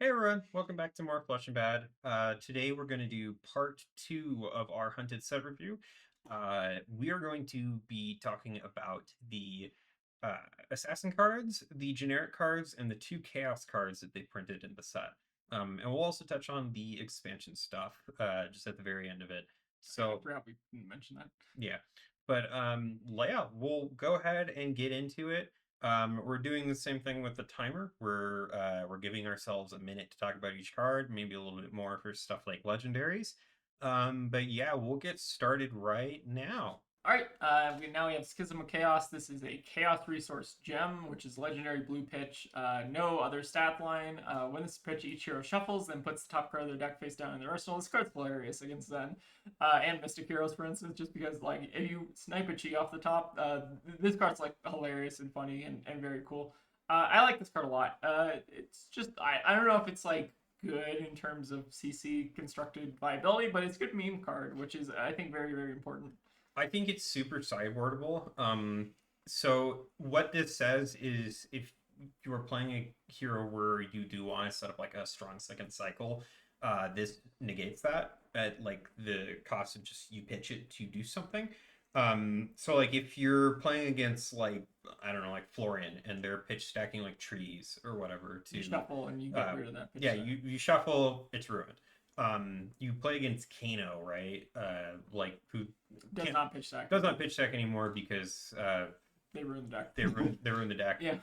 Hey everyone, welcome back to more Flesh and Bad. Today we're going to do part two of our Hunted set review. We are going to be talking about the uh, assassin cards, the generic cards, and the two chaos cards that they printed in the set. And we'll also touch on the expansion stuff just at the very end of it. I So forgot we didn't mention that. yeah, but yeah, we'll go ahead and get into it. We're doing the same thing with the timer. We're giving ourselves a minute to talk about each card, maybe a little bit more for stuff like legendaries. But yeah, we'll get started right now. All right, now we have Schism of Chaos. This is a Chaos Resource Gem, which is legendary blue pitch. No other stat line. When this pitch, each hero shuffles, then puts the top card of their deck face down in their arsenal. This card's hilarious against Zen and Mystic Heroes, for instance, just because like if you snipe a chi off the top, this card's like hilarious and funny and very cool. I like this card a lot. It's just I don't know if it's like good in terms of CC constructed viability, but it's a good meme card, which is I think very important. I think it's super sideboardable. So what this says is if you are playing a hero where you do want to set up like a strong second cycle, this negates that at like the cost of just you pitch it to do something. So like if you're playing against like I don't know like Florian and they're pitch stacking like trees or whatever to You shuffle and you get rid of that pitch yeah stack. you shuffle, it's ruined. You play against Kano, right? Like who Does can't not pitch stack. does not pitch deck anymore because They ruin the deck. they ruined the deck. Yeah.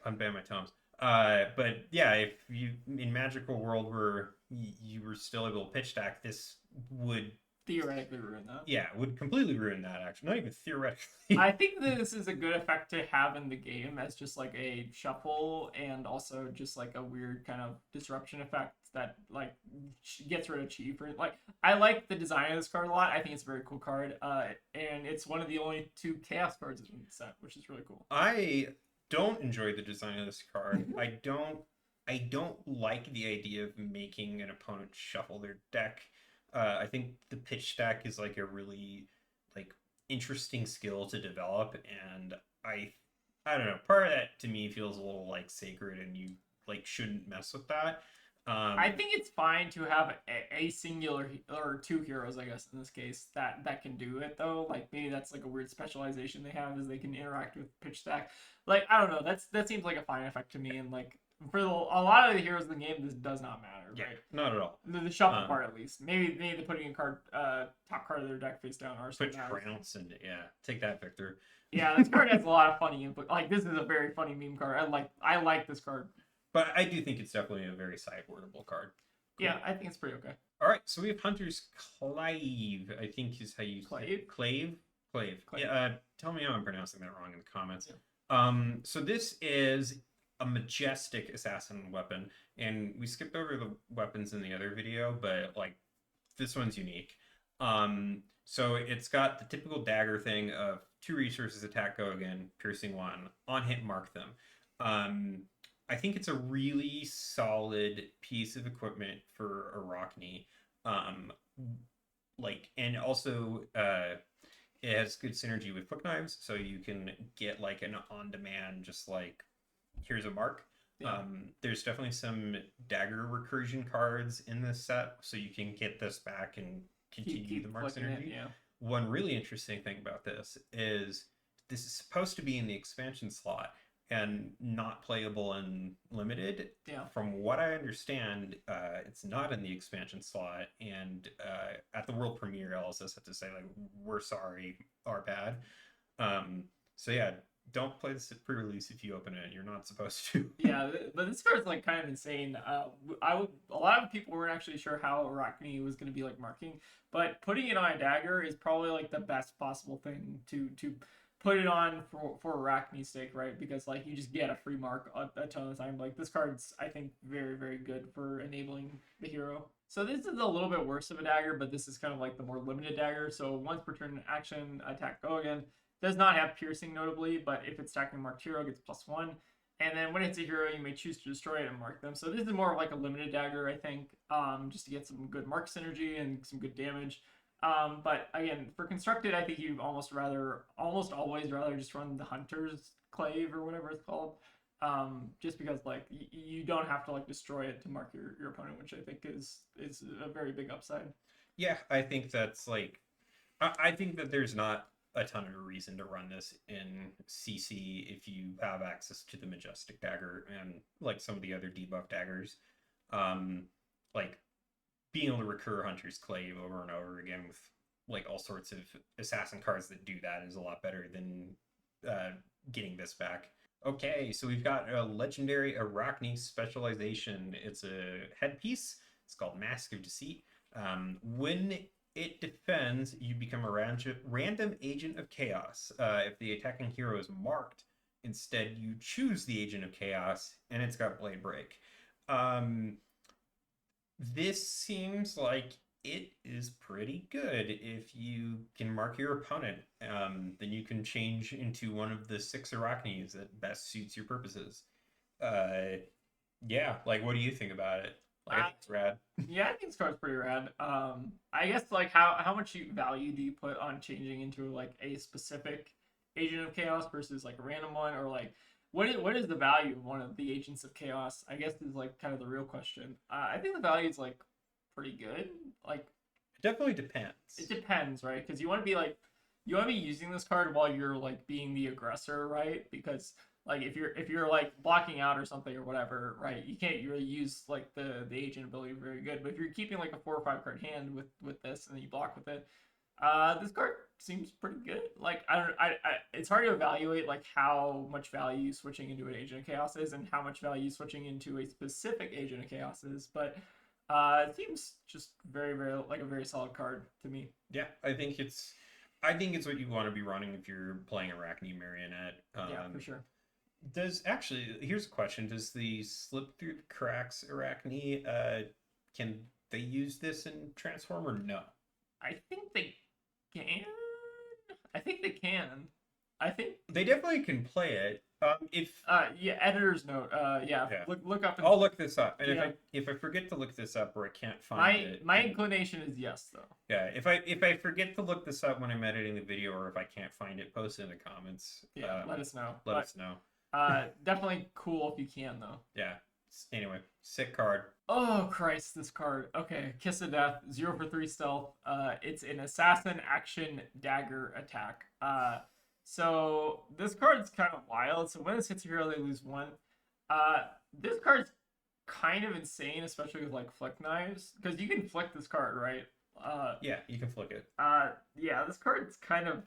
Unban my tomes. But yeah, if you in magical world where you were still able to pitch deck, this would Theoretically ruin that. yeah would completely ruin that. Actually, not even theoretically. I think this is a good effect to have in the game as just like a shuffle and also just like a weird kind of disruption effect that like gets rid of chi for like I like the design of this card a lot. I think it's a very cool card. And it's one of the only two chaos cards in the set, which is really cool. I don't enjoy the design of this card. I don't like the idea of making an opponent shuffle their deck. I think the pitch stack is like a really like interesting skill to develop, and I don't know. Part of that to me feels a little like sacred, and you like shouldn't mess with that. I think it's fine to have a singular or two heroes, I guess, in this case, that can do it though. Like maybe that's like a weird specialization they have is they can interact with pitch stack. Like I don't know, that seems like a fine effect to me. And like for a lot of the heroes in the game, this does not matter, Yeah, right? not at all. The shuffle part at least. Maybe the putting a card top card of their deck face down or Put something. trounce and yeah, take that, Victor. Yeah, this card has a lot of funny input. Like this is a very funny meme card. I like this card. But I do think it's definitely a very sideboardable card. Cool. Yeah, I think it's pretty okay. All right, so we have Hunter's Clave, I think is how you say it. Clave? Clave. Clave. Yeah, tell me how I'm pronouncing that wrong in the comments. Yeah. So this is a majestic assassin weapon, and we skipped over the weapons in the other video, but like this one's unique. So it's got the typical dagger thing of 2 resources, attack, go again, piercing 1, on hit, mark them. I think it's a really solid piece of equipment for Arachne. Um, like, and also it has good synergy with quick knives, so you can get like an on-demand, just like here's a mark. Yeah. There's definitely some dagger recursion cards in this set, so you can get this back and continue the mark synergy. Yeah. One really interesting thing about this is supposed to be in the expansion slot and not playable in limited. Yeah. From what I understand, it's not in the expansion slot, and at the world premiere, LSS had to say like, "We're sorry, our bad." So yeah, don't play this at pre-release if you open it. You're not supposed to. Yeah, but this card's like kind of insane. A lot of people weren't actually sure how Arachne was going to be like marking, but putting it on a dagger is probably like the best possible thing to put it on for Arachne's sake, right? Because like you just get a free mark a ton of the time. Like this card's I think very good for enabling the hero. So this is a little bit worse of a dagger, but this is kind of like the more limited dagger. So once per turn action, attack, go again. Does not have piercing notably, but if it's stacking marked hero, gets +1. And then when it's a hero, you may choose to destroy it and mark them. So this is more of like a limited dagger, I think, just to get some good mark synergy and some good damage. But again, for constructed, I think you'd almost always rather just run the Hunter's Clave or whatever it's called. just because like you don't have to like destroy it to mark your opponent, which I think is a very big upside. Yeah, I think that's like I think that there's not a ton of reason to run this in CC if you have access to the Majestic Dagger and like some of the other debuff daggers. Um, like being able to recur Hunter's Clave over and over again with like all sorts of assassin cards that do that is a lot better than getting this back. Okay, so we've got a legendary Arachne specialization. It's a headpiece. It's called Mask of Deceit. When it defends, you become a random agent of chaos. If the attacking hero is marked, instead you choose the agent of chaos, and it's got Blade Break. This seems like it is pretty good. If you can mark your opponent, then you can change into one of the 6 Arachnes that best suits your purposes. Yeah, like what do you think about it? Like, I think it's rad. Yeah, I think this card's pretty rad. I guess like how much value do you put on changing into like a specific agent of chaos versus like a random one, or like what is the value of one of the agents of chaos? I guess is like kind of the real question. I think the value is like pretty good. Like it definitely depends. It depends, right? Because you want to be like you want to be using this card while you're like being the aggressor, right? Because like if you're like blocking out or something or whatever, right? You can't really use like the agent ability very good. But if you're keeping like a 4 or 5 card hand with this and then you block with it, this card seems pretty good. Like it's hard to evaluate like how much value switching into an agent of chaos is and how much value switching into a specific agent of chaos is, but it seems just very like a very solid card to me. Yeah, I think it's what you want to be running if you're playing Arachne Marionette. Yeah, for sure. Here's a question: does the slip through the cracks Arachne can they use this in Transform or no? I think they can. I think they can. I think they definitely can play it. If yeah, editor's note. Yeah. Look up. I'll look this up, and if I forget to look this up or I can't find it, my inclination is yes, though. Yeah, if I forget to look this up when I'm editing the video, or if I can't find it, post it in the comments. Yeah, let us know. Let us know. Definitely cool if you can, though. Yeah. Anyway, sick card. Oh Christ, this card. Okay, Kiss of Death, 0 for 3 stealth. It's an assassin action dagger attack. So this card's kind of wild. So when this hits a hero, they lose 1. This card's kind of insane, especially with like flick knives, because you can flick this card, right? Yeah, you can flick it. Yeah, this card's kind of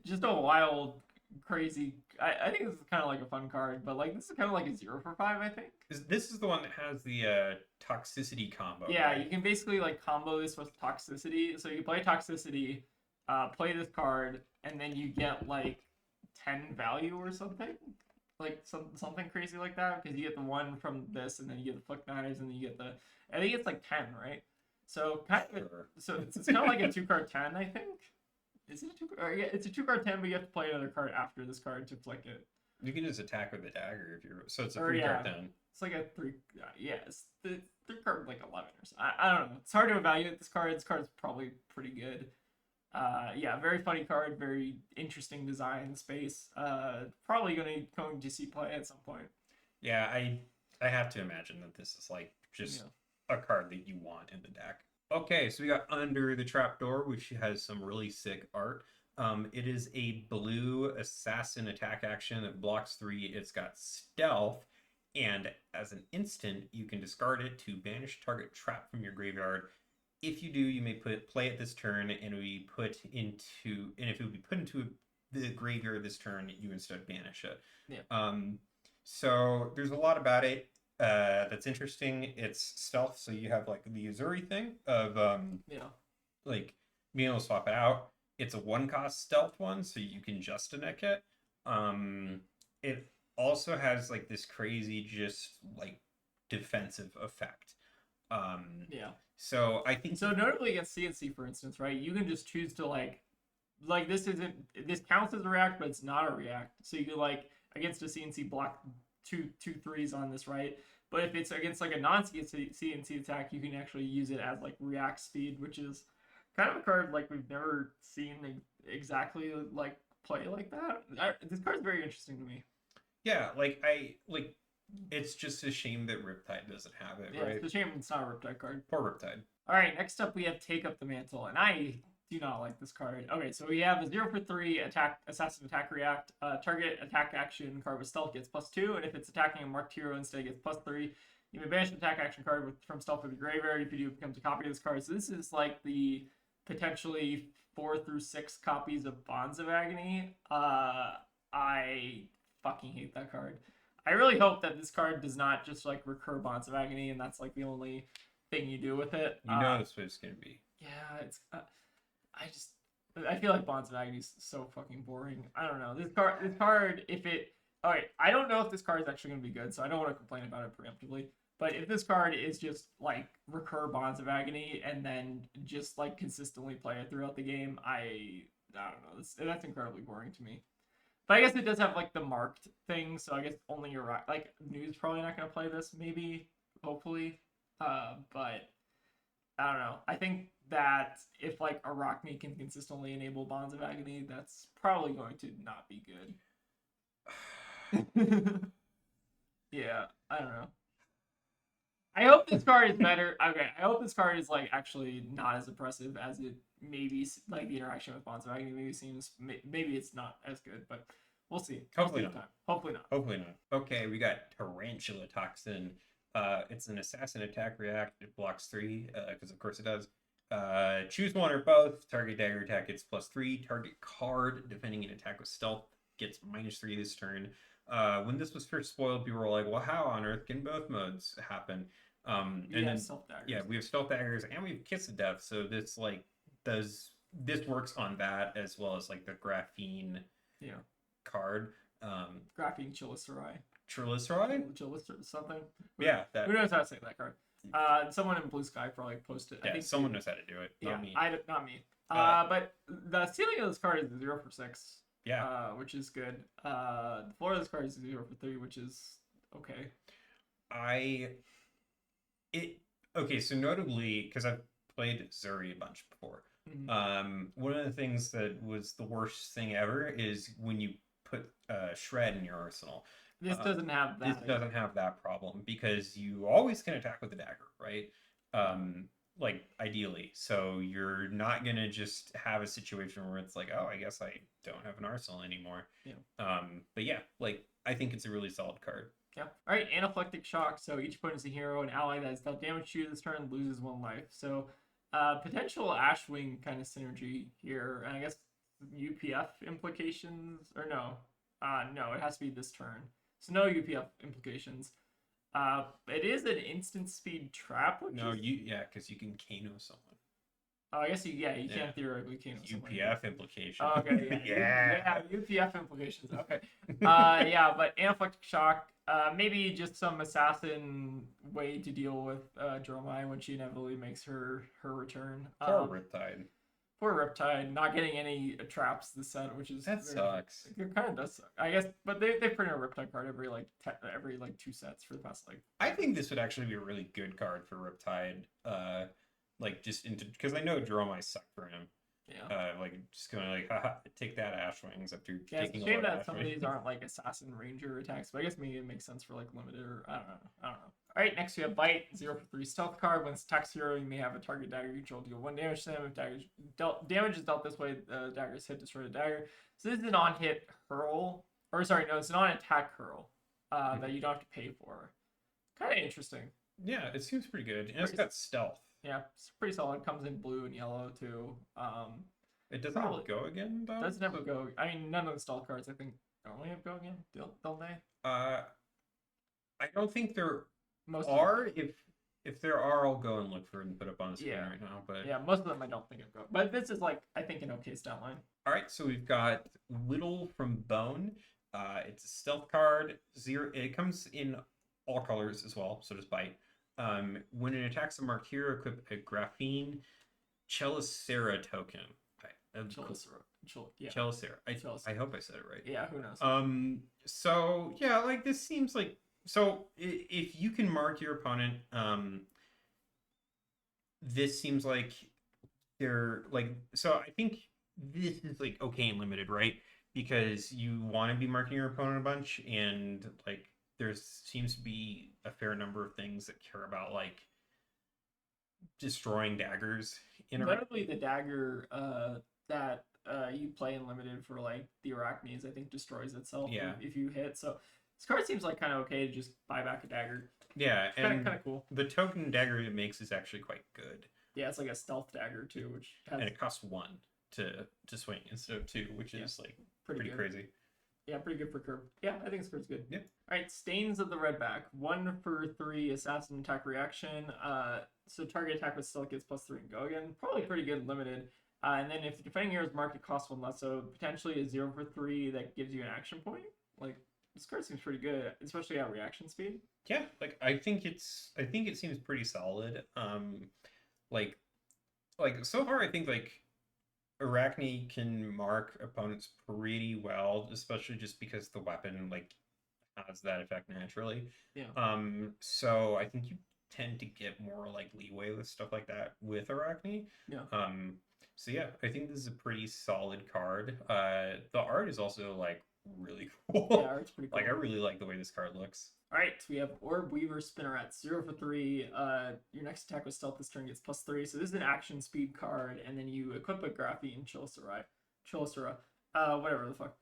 just a wild, crazy. I think this is kind of like a fun card, but like this is kind of like a 0 for 5. I think this is the one that has the toxicity combo. Yeah, right? You can basically like combo this with toxicity. So you play toxicity, play this card, and then you get like 10 value or something, like something crazy like that, because you get the 1 from this, and then you get the flick knives, and then you get the. I think it's like 10, right? So kind of, so it's kind of like a 2-card 10, I think. Is it a 2 card? Yeah, it's a 2-card 10, but you have to play another card after this card to flick it. You can just attack with the dagger if you're. So it's a 3-card 10. It's like a 3. Yeah, it's the 3-card like 11 or something. I don't know. It's hard to evaluate this card. This card's probably pretty good. Yeah, very funny card. Very interesting design space. Probably going to see play at some point. Yeah, I have to imagine that this is like just a card that you want in the deck. Okay, so we got Under the Trapdoor, which has some really sick art. It is a blue assassin attack action that blocks 3. It's got stealth, and as an instant, you can discard it to banish target trap from your graveyard. If you do, you may play it this turn, and if it would be put into the graveyard this turn, you instead banish it. Yeah. So there's a lot about it. That's interesting. It's stealth, so you have like the Uzuri thing of like being able to swap it out. It's a 1-cost stealth one, so you can just neck it. It also has like this crazy just like defensive effect. So I think notably against CNC, for instance, right? You can just choose to like this counts as a react, but it's not a react. So you can like against a CNC block two 3s on this, right? But if it's against like a non-CNC attack, you can actually use it as like react speed, which is kind of a card like we've never seen exactly like play like that. This card's very interesting to me. Yeah, it's just a shame that Riptide doesn't have it, Yeah, right? it's a shame it's not a Riptide card. Poor Riptide. All right, next up we have Take Up the Mantle, and I do not like this card. Okay, so we have a 0 for 3 attack, assassin attack react. Target attack action card with stealth gets +2, and if it's attacking a marked hero instead, it gets +3. You may banish an attack action card from stealth from the graveyard. If you do, it becomes a copy of this card. So this is like the potentially 4 through 6 copies of Bonds of Agony. I fucking hate that card. I really hope that this card does not just like recur Bonds of Agony, and that's like the only thing you do with it. You know that's what it's gonna be. Yeah, it's. I feel like Bonds of Agony is so fucking boring. I don't know this card. If it, all right, I don't know if this card is actually gonna be good, so I don't want to complain about it preemptively. But if this card is just like recur Bonds of Agony and then just like consistently play it throughout the game, I don't know. That's incredibly boring to me. But I guess it does have like the marked thing, so I guess only your like New's probably not gonna play this, maybe, hopefully. But I don't know. I think that if like Arachne can consistently enable Bonds of Agony, that's probably going to not be good. Yeah, I don't know. I hope this card is better. Okay, I hope this card is like actually not as oppressive as it maybe like the interaction with Bonds of Agony maybe seems. Maybe it's not as good, but we'll see. Hopefully not. Hopefully not. Hopefully not. Okay, we got Tarantula Toxin. It's an assassin attack react. It blocks 3, because of course it does. Choose one or both. Target dagger attack gets +3. Target card defending an attack with stealth gets -3 this turn. When this was first spoiled, people were like, well, how on earth can both modes happen? And then stealth daggers. Yeah, we have stealth daggers and we have Kiss of Death, so this this works on that as well as like the graphene card. Graphene Chilicerai. Something. Yeah, who knows how to say that card? Someone in Blue Sky probably posted. Yeah, I think someone knows how to do it. Not me. Not me. But the ceiling of this card is 0 for 6. Yeah. Which is good. The floor of this card is 0 for 3, which is okay. Okay, so notably, because I've played Zuri a bunch before, one of the things that was the worst thing ever is when you put Shred in your arsenal. This doesn't have that. This doesn't have that problem because you always can attack with a dagger, right? Like ideally. So you're not gonna just have a situation where it's like, oh, I guess I don't have an arsenal anymore. Yeah. But yeah, like I think it's a really solid card. Yeah. All right, Anaphylactic Shock. So each opponent is a hero. An ally that has dealt damage to you this turn loses 1 life. So potential Ashwing kind of synergy here. And I guess UPF implications, or no. No, it has to be this turn. So no UPF implications. It is an instant speed trap. Because you can Kano someone. Oh, I guess you can theoretically Kano someone. UPF implications. Oh, okay, yeah. UPF implications. Okay. But Anaphylactic Shock. Maybe just some assassin way to deal with Dromai when she inevitably makes her return. Poor Riptide. Poor Riptide, not getting any traps this set, which is sucks. It kind of does suck, I guess. But they printed a Riptide card every 2 sets for the past I think this would actually be a really good card for Riptide. Because I know Dromai sucked for him. Yeah. Just going like, haha, take that Ashwings after taking it's a shame that some of these aren't like assassin ranger attacks, but I guess maybe it makes sense for like limited or I don't know. All right, next we have Bite, 0 for 3 stealth card. When it's attacks hero, you may have a target dagger you control deal 1 damage to them. If damage is dealt this way, the dagger is hit, destroy the dagger. So this is an on-hit hurl, it's an on-attack hurl that you don't have to pay for. Kind of interesting. Yeah, it seems pretty good, and it's got stealth. Yeah, it's pretty solid. Comes in blue and yellow too. It doesn't have go again though. Doesn't have a go. I mean, none of the stealth cards I think normally have go again. Don't they? I don't think there are. If there are, I'll go and look for it and put up on the screen right now. But yeah, most of them I don't think have go. But this is like I think an okay stat line. All right, so we've got Whittle from Bone. It's a stealth card. 0. It comes in all colors as well. So does Bite. When it attacks a marked hero, equip a Graphene Chelicera token. Chelicera. I hope I said it right. Yeah, who knows? So yeah, like this seems like if you can mark your opponent, this seems like they're like I think this is like okay and limited, right? because you want to be marking your opponent a bunch, and like there seems to be a fair number of things that care about like destroying daggers in a Notably, the dagger that you play in limited for like the Arachnes, I think destroys itself Yeah. if you hit. So this card seems like kind of okay to just buy back a dagger. Yeah, Kind and of cool. the token dagger it makes is actually quite good, Yeah, it's like a stealth dagger too, which has and it costs 1 to swing instead of 2, which is like pretty good. crazy. Yeah, pretty good for curve. Yeah, I think this card's good. Yeah. All right, Stains of the Redback. 1 for 3 assassin attack reaction. So target attack with stealth gets +3 and go again. Probably pretty good limited. And then if the defending hero is marked, it costs 1 less. So potentially a 0 for 3 that gives you an action point. Like this card seems pretty good, especially at reaction speed. Yeah, like I think it seems pretty solid. Like so far I think like Arachne can mark opponents pretty well, especially just because the weapon like has that effect naturally. Yeah. So I think you tend to get more like leeway with stuff like that with Arachne. Yeah. So yeah, I think this is a pretty solid card. The art is also like really cool. Yeah, art's pretty cool. Like I really like the way this card looks. All right, we have Orb Weaver Spinneret, 0 for 3. Your next attack with stealth this turn gets +3. So this is an action speed card, and then you equip a Graphene Chilisera, whatever the fuck.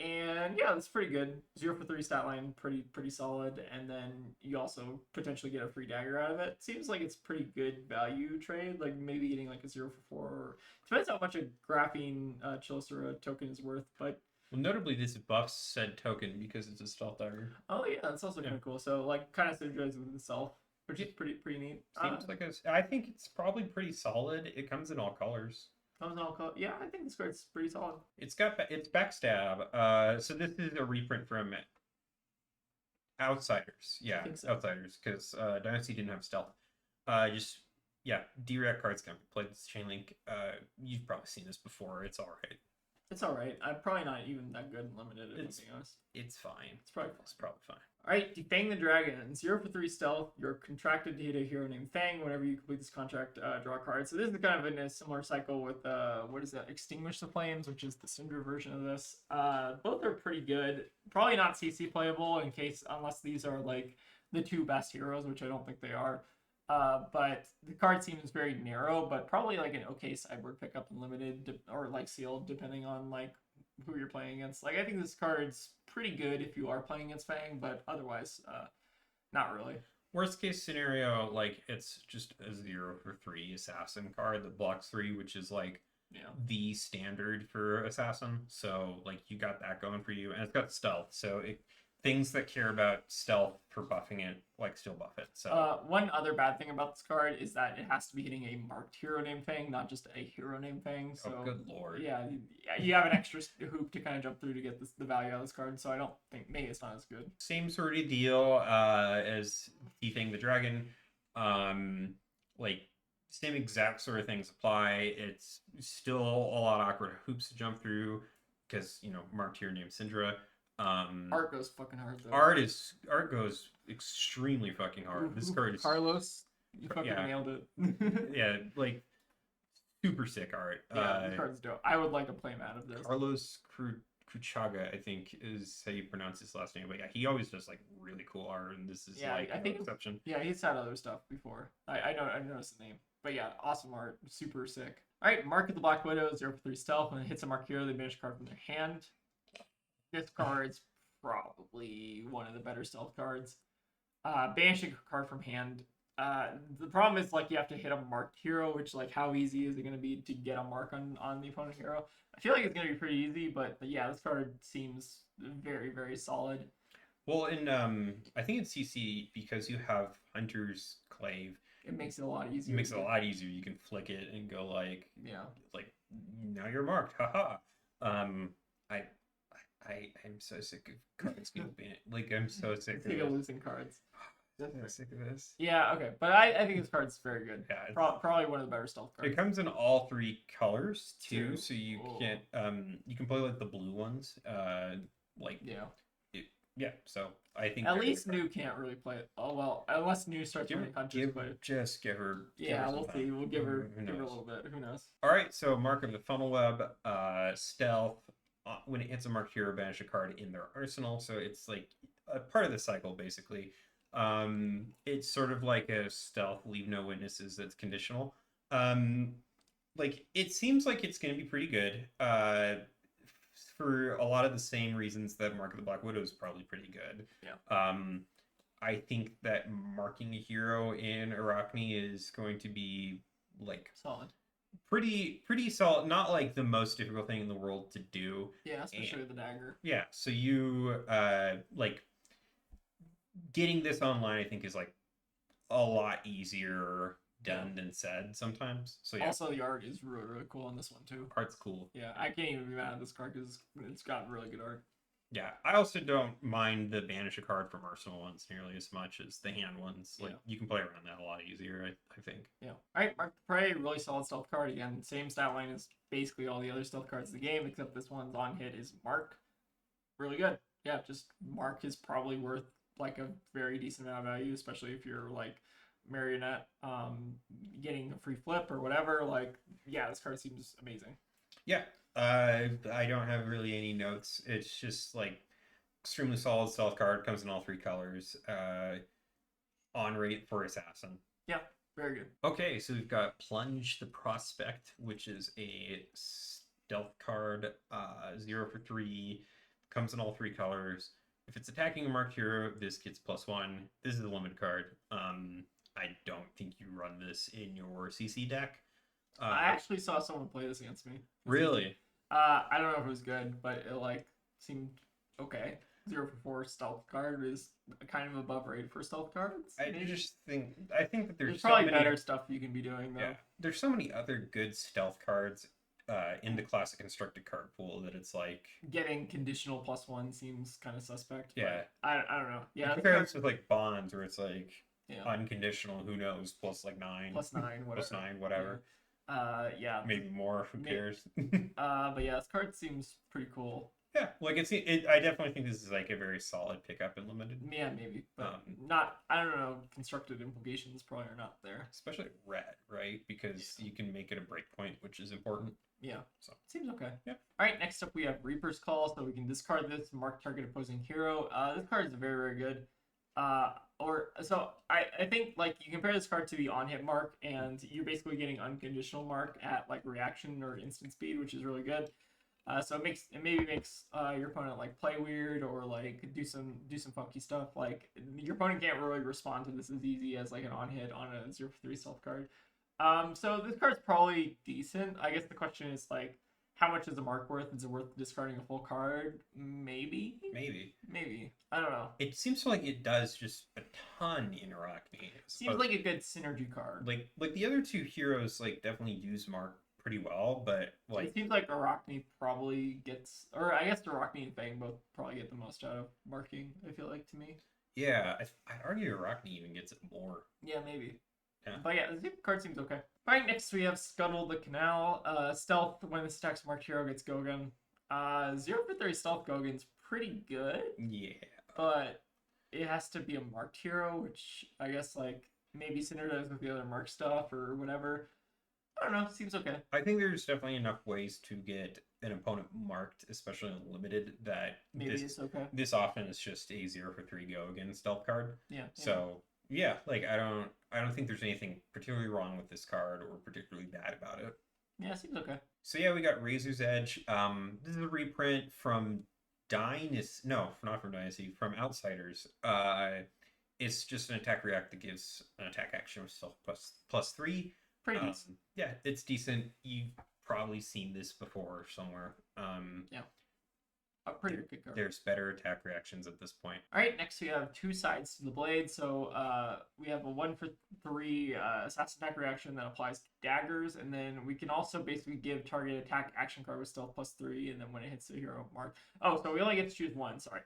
And yeah, that's pretty good. 0 for 3 stat line, pretty solid. And then you also potentially get a free dagger out of it. Seems like it's pretty good value trade. Like maybe getting like a 0 for 4. Or, depends how much a Graphene Chilisera token is worth, but. Well, notably, this buffs said token because it's a stealth dagger. Oh yeah, that's also kind of cool. So like, kind of synergizes with itself, which is pretty neat. Seems like I think it's probably pretty solid. It comes in all colors. Comes in all colors. Yeah, I think this card's pretty solid. It's backstab. So this is a reprint from Outsiders. Yeah, So. Outsiders, because Dynasty didn't have stealth. Just yeah, D-Rat cards can be played with Chain Link. You've probably seen this before. It's all right. It's all right. I'm probably not even that good in limited, if I'm being honest. It's fine. It's probably fine. All right, Defang the Dragon. 0 for 3 stealth. You're contracted to hit a hero named Fang. Whenever you complete this contract, draw a card. So this is kind of in a similar cycle with, what is that? Extinguish the Flames, which is the Cinder version of this. Both are pretty good. Probably not CC playable unless these are like the 2 best heroes, which I don't think they are. But the card seems very narrow, but probably like an okay sideboard pickup in limited or like sealed, depending on like who you're playing against. Like I think this card's pretty good if you are playing against Fang, but otherwise, not really. Worst case scenario, like it's just a 0 for 3 assassin card that blocks 3, which is like the standard for assassin. So like you got that going for you, and it's got stealth, so things that care about stealth for buffing it, like still buff it. So one other bad thing about this card is that it has to be hitting a marked hero named Fang, not just a hero named Fang. So good lord. Yeah, you have an extra hoop to kind of jump through to get the value out of this card. So I don't think maybe it's not as good. Same sort of deal as Defang the Dragon. Like same exact sort of things apply. It's still a lot of awkward hoops to jump through because marked hero named Syndra. Art goes fucking hard though. Art goes extremely fucking hard. This card is Carlos. You fucking nailed it. Yeah, like super sick art. Yeah, this card's dope. I would like a playmat of this. Carlos Cruchaga, I think is how you pronounce his last name. But yeah, he always does like really cool art, and this is like I think exception. Yeah, he's had other stuff before. I noticed the name. But yeah, awesome art. Super sick. Alright, Mark of the Black Widow, 0 for 3 stealth. When it hits a marked hero, they banish a card from their hand. This card's probably one of the better stealth cards. Banishing a card from hand. The problem is like you have to hit a marked hero, which like how easy is it going to be to get a mark on the opponent hero? I feel like it's going to be pretty easy, but yeah, this card seems very, very solid. Well, in I think in CC, because you have Hunter's Clave, it makes it a lot easier. It makes it a lot easier. You can flick it and go like, like now you're marked. Haha. I'm so sick of cards being banned. Like I'm so sick of losing cards. I'm sick of this. Yeah, okay, but I think this card's very good. Yeah, probably one of the better stealth cards. It comes in all 3 colors too, so you can't you can play like the blue ones. So I think at least New can't really play it. Oh well, unless New starts playing Hunters. Just give her. Yeah, we'll see. We'll give her a little bit. Who knows? All right, so Mark of the Funnel Web, stealth. when it hits a marked hero, banish a card in their arsenal. So it's like a part of the cycle, basically. It's sort of like a stealth, leave no witnesses that's conditional. Um, like it seems like it's going to be pretty good. For a lot of the same reasons that Mark of the Black Widow is probably pretty good. Yeah. I think that marking a hero in Arachne is going to be like Solid. pretty solid. Not like the most difficult thing in the world to do. Yeah, especially with the dagger. Yeah, so you like getting this online, I think, is like a lot easier done than said sometimes. So yeah, Also, the art is really, really cool on this one too. art's cool. Yeah, I can't even be mad at this card because it's got really good art. Yeah, I also don't mind the banish a card from Arsenal ones nearly as much as the hand ones. Like you can play around that a lot easier, I think. Yeah. Alright, Mark the Prey, really solid stealth card. Again, same stat line as basically all the other stealth cards in the game, except this one's on hit is Mark. Really good. Yeah, just Mark is probably worth like a very decent amount of value, especially if you're like Marionette getting a free flip or whatever. Like, yeah, this card seems amazing. Yeah, I don't have really any notes. It's just like extremely solid stealth card, comes in all three colors. On rate for assassin. Yeah, very good. Okay, so we've got Plunge the Prospect, which is a stealth card, 0 for 3, comes in all three colors. If it's attacking a marked hero, this gets +1. This is a limited card. I don't think you run this in your CC deck. I actually saw someone play this against me. Really? I don't know if it was good, but it like seemed okay. 0 for 4 stealth card is kind of above rate for stealth cards. I think that there's probably so many, better stuff you can be doing though. Yeah, there's so many other good stealth cards in the classic constructed card pool that it's like getting conditional +1 seems kind of suspect. Yeah, I don't know. Yeah, compare this with like bonds where it's like yeah. unconditional. Who knows? +9, +9, whatever. +9, whatever. Yeah. Maybe more. Who cares? But yeah, this card seems pretty cool. Yeah, like I definitely think this is like a very solid pickup in limited. Yeah, maybe, but not. I don't know. Constructed implications probably are not there. Especially red, right? Because you can make it a breakpoint, which is important. Yeah. So seems okay. Yeah. All right. Next up, we have Reaper's Call, so we can discard this, mark target opposing hero. This card is very, very good. I think like you compare this card to the on hit mark, and you're basically getting unconditional mark at like reaction or instant speed, which is really good. So it maybe makes your opponent like play weird or like do some funky stuff. Like your opponent can't really respond to this as easy as like an on hit on a 0 for 3 stealth card. So this card's probably decent. I guess the question is like, how much is the mark worth? Is it worth discarding a full card? Maybe. I don't know. It seems like it does just a ton in Arachne. Seems like a good synergy card. Like the other two heroes like definitely use mark pretty well, but like it seems like Arachne probably gets, or I guess Arachne and Fang both probably get the most out of marking. I feel like to me. Yeah, I'd argue Arachne even gets it more. Yeah, maybe. Yeah. But yeah, the card seems okay. Alright, next we have Scuttle the Canal. Stealth, when this attacks marked hero gets Gogan. 0 for 3 stealth Gogan's pretty good. Yeah. But it has to be a marked hero, which I guess like maybe synergize with the other mark stuff or whatever. I don't know, seems okay. I think there's definitely enough ways to get an opponent marked, especially in limited, that maybe it's okay. This often is just a 0 for 3 Gogan stealth card. Yeah. So yeah, like I don't think there's anything particularly wrong with this card or particularly bad about it. Yeah, seems okay. So yeah, we got Razor's Edge. This is a reprint from Dynasty. No, not from Dynasty, from Outsiders. It's just an attack react that gives an attack action with stealth +3. Pretty decent. Yeah, it's decent. You've probably seen this before somewhere. Yeah. A pretty good card. There's better attack reactions at this point. All right, next we have 2 sides to the blade. So we have a 1 for 3 assassin attack reaction that applies to daggers, and then we can also basically give target attack action card with stealth +3, and then when it hits the hero mark. Oh, so we only get to choose one. Sorry.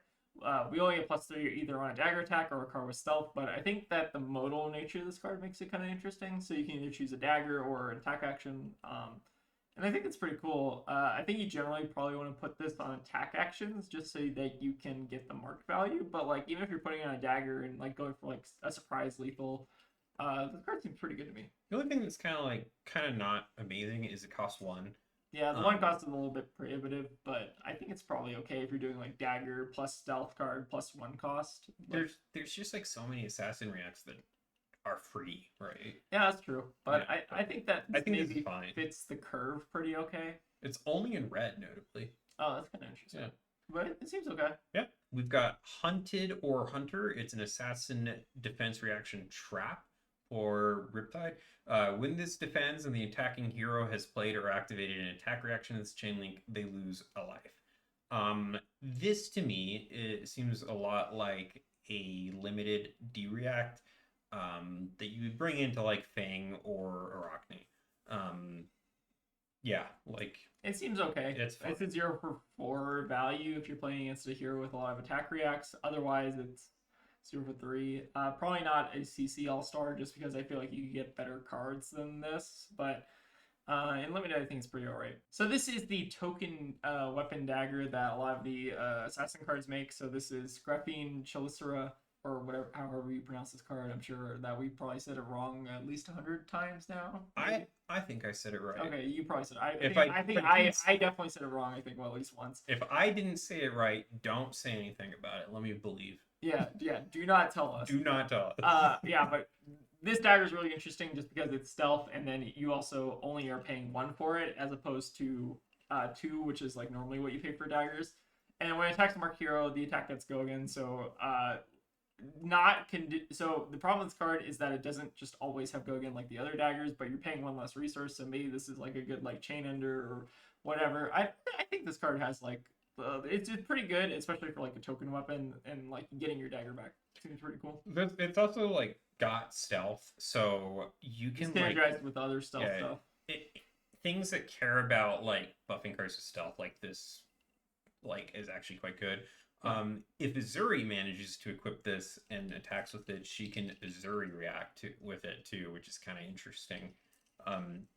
We only get +3 either on a dagger attack or a card with stealth, but I think that the modal nature of this card makes it kind of interesting. So you can either choose a dagger or an attack action. And I think it's pretty cool. I think you generally probably want to put this on attack actions just so that you can get the mark value. But like even if you're putting on a dagger and like going for like a surprise lethal, this card seems pretty good to me. The only thing that's kind of not amazing is it costs 1. Yeah, the one cost is a little bit prohibitive, but I think it's probably okay if you're doing like dagger plus stealth card plus one cost. There's just like so many assassin reacts that are free, right? Yeah, that's true. But Yeah, I think that I think this maybe is fine. fits the curve pretty okay. It's only in red, notably. Oh, that's kind of interesting. Yeah. But it seems okay. Yeah. We've got Hunted or Hunter. It's an assassin defense reaction trap for Riptide. When this defends and the attacking hero has played or activated an attack reaction that's chain link, they lose a life. This to me, it seems a lot like a limited D-react that you would bring into like Fang or Arachne. Yeah, like it seems okay. It's fine. It's a 0 for 4 value if you're playing against a hero with a lot of attack reacts. Otherwise, it's 0 for 3. Probably not a CC All-Star just because I feel like you can get better cards than this. But in limited, I think it's pretty alright. So this is the token weapon dagger that a lot of the assassin cards make. So this is Screphine Chelicera, or whatever, however you pronounce this card. I'm sure that we probably said it wrong at least 100 times now. I think I said it right. Okay, you probably said it. I definitely said it wrong. I think at least once. If I didn't say it right, don't say anything about it. Let me believe. Yeah. Do not tell us. Do not tell us. Yeah, but this dagger is really interesting just because it's stealth, and then you also only are paying 1 for it as opposed to 2, which is like normally what you pay for daggers. And when it attacks a marked hero, the attack gets Gogan. So so the problem with this card is that it doesn't just always have Gogan like the other daggers, but you're paying 1 less resource, so maybe this is like a good like chain ender or whatever. I think this card has like it's pretty good, especially for like a token weapon and like getting your dagger back. Seems pretty cool. It's also like got stealth, so you can synergize with other stealth stuff. Things that care about like buffing cards with stealth like this like is actually quite good. If Azuri manages to equip this and attacks with it, she can Azuri react with it too, which is kind of interesting.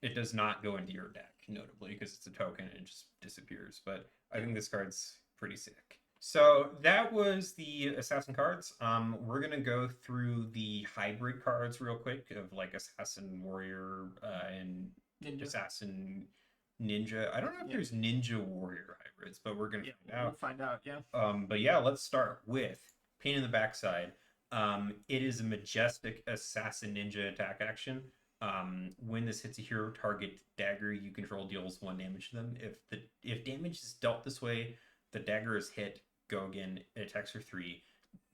It does not go into your deck, notably, because it's a token and it just disappears. But I think this card's pretty sick. So that was the assassin cards. We're gonna go through the hybrid cards real quick of like assassin, warrior, and Ninja. Assassin ninja. I don't know if there's ninja warrior hybrids, but we're gonna find out. We'll find out, yeah. But yeah, let's start with pain in the backside. It is a majestic assassin ninja attack action. When this hits a hero target dagger you control deals 1 damage to them. If damage is dealt this way, the dagger is hit, go again, it attacks for 3.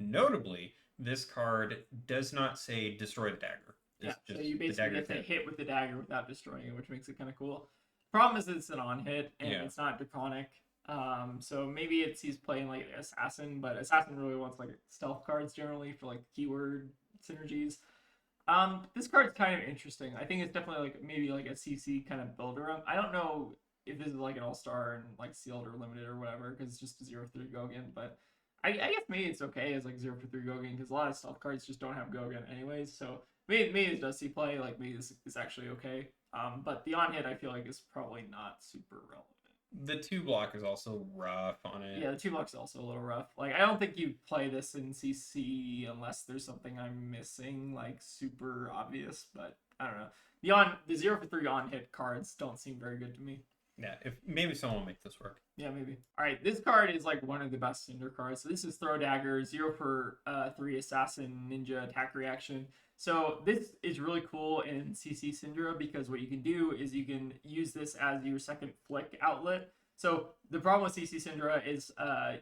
Notably, this card does not say destroy the dagger. It's so you basically get to hit with the dagger without destroying it, which makes it kind of cool. Problem is it's an on hit and it's not draconic. So maybe he's playing like assassin, but assassin really wants like stealth cards generally for like keyword synergies. This card's kind of interesting. I think it's definitely like maybe like a CC kind of builder. I don't know if this is like an all-star and like sealed or limited or whatever because it's just a 0/3 Gogan, but I guess maybe it's okay as like 0/3 Gogan because a lot of stealth cards just don't have Gogan anyways. So maybe it does see play. Like maybe this is actually okay. But the on hit I feel like is probably not super relevant. The 2 block is also rough on it. Yeah, the 2 block's also a little rough. Like I don't think you play this in CC unless there's something I'm missing, like super obvious. But I don't know. The 0/3 on hit cards don't seem very good to me. Yeah, if maybe someone will make this work. Yeah, maybe. All right, this card is like one of the best Cinder cards. So this is Throw Dagger, 0/3 Assassin Ninja attack reaction. So this is really cool in CC Syndra because what you can do is you can use this as your second flick outlet. So the problem with CC Syndra is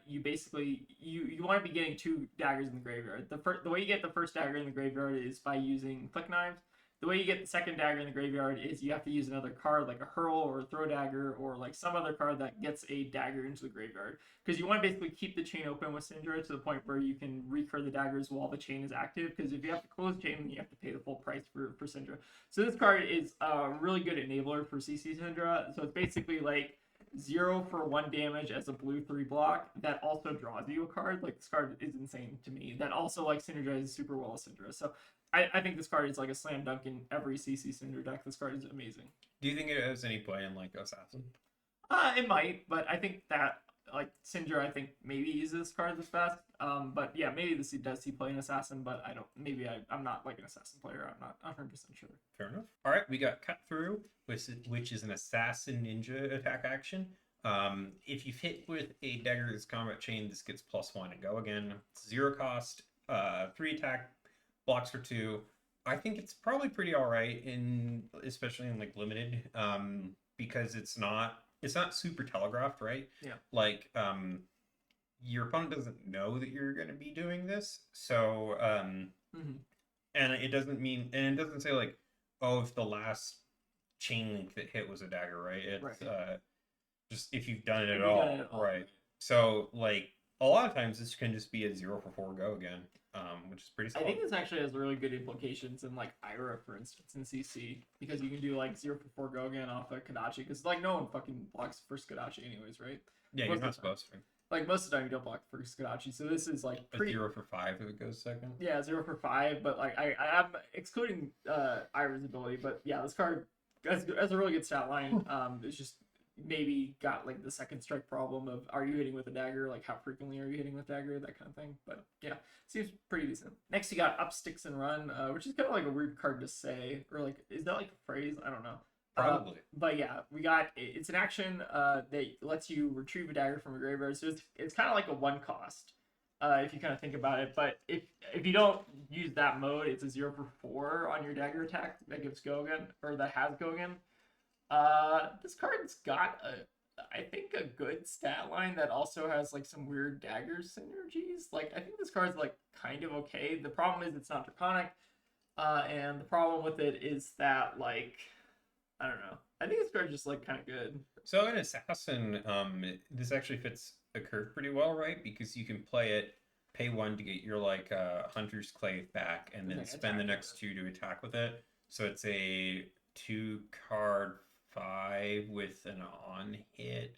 you basically you want to be getting 2 daggers in the graveyard. The way you get the first dagger in the graveyard is by using flick knives. The way you get the second dagger in the graveyard is you have to use another card like a hurl or a throw dagger or like some other card that gets a dagger into the graveyard. Because you want to basically keep the chain open with Syndra to the point where you can recur the daggers while the chain is active. Because if you have to close the chain, then you have to pay the full price for Syndra. So this card is a really good enabler for CC Syndra. So it's basically like 0 for 1 damage as a blue 3 block that also draws you a card. Like this card is insane to me. That also like synergizes super well with Syndra. So I think this card is like a slam dunk in every CC Syndra deck. This card is amazing. Do you think it has any play in like Assassin? It might, but I think that like Syndra, I think maybe uses this card the best. But yeah, maybe this does see play an assassin, but I don't. Maybe I'm not like an assassin player. I'm not 100% sure. Fair enough. All right, we got cut through, which is an assassin ninja attack action. If you've hit with a dagger's combat chain, this gets +1 and go again. 0 cost, 3 attack, blocks for 2. I think it's probably pretty all right especially in like limited, because it's not super telegraphed, right? Yeah. Like, your opponent doesn't know that you're going to be doing this, so and it doesn't say like, oh, if the last chain link that hit was a dagger, right? It's just if you've done it at all, right? So like a lot of times this can just be a 0 for 4 go again, which is pretty solid. I think this actually has really good implications in like Ira, for instance, in CC, because you can do like 0 for 4 go again off of Kadachi, because like no one fucking blocks first Kadachi anyways, right? Yeah, you're not supposed to. Like most of the time you don't block first Kadachi, so this is like pretty 0 for 5 if it goes second. Yeah, 0 for 5, but like I'm excluding Ira's ability, but yeah, this card has a really good stat line. It's just maybe got like the second strike problem of, are you hitting with a dagger, like how frequently are you hitting with dagger, that kind of thing. But yeah, seems pretty decent. Next you got Up Sticks and Run, which is kind of like a weird card to say, or like, is that like a phrase? I don't know. Probably. But yeah, it's an action that lets you retrieve a dagger from a graveyard, so it's kind of like a 1 cost, if you kind of think about it. But if you don't use that mode, it's a 0 for 4 on your dagger attack that gives go again, or that has go again. This card's got I think a good stat line that also has like some weird dagger synergies. Like I think this card's like kind of okay. The problem is it's not draconic, and the problem with it is that like, I don't know. I think this card's just like kind of good. So in Assassin, this actually fits the curve pretty well, right? Because you can play it, pay 1 to get your like Hunter's Clave back, and then spend the next 2 to attack with it. So it's a 2-card 5 with an on hit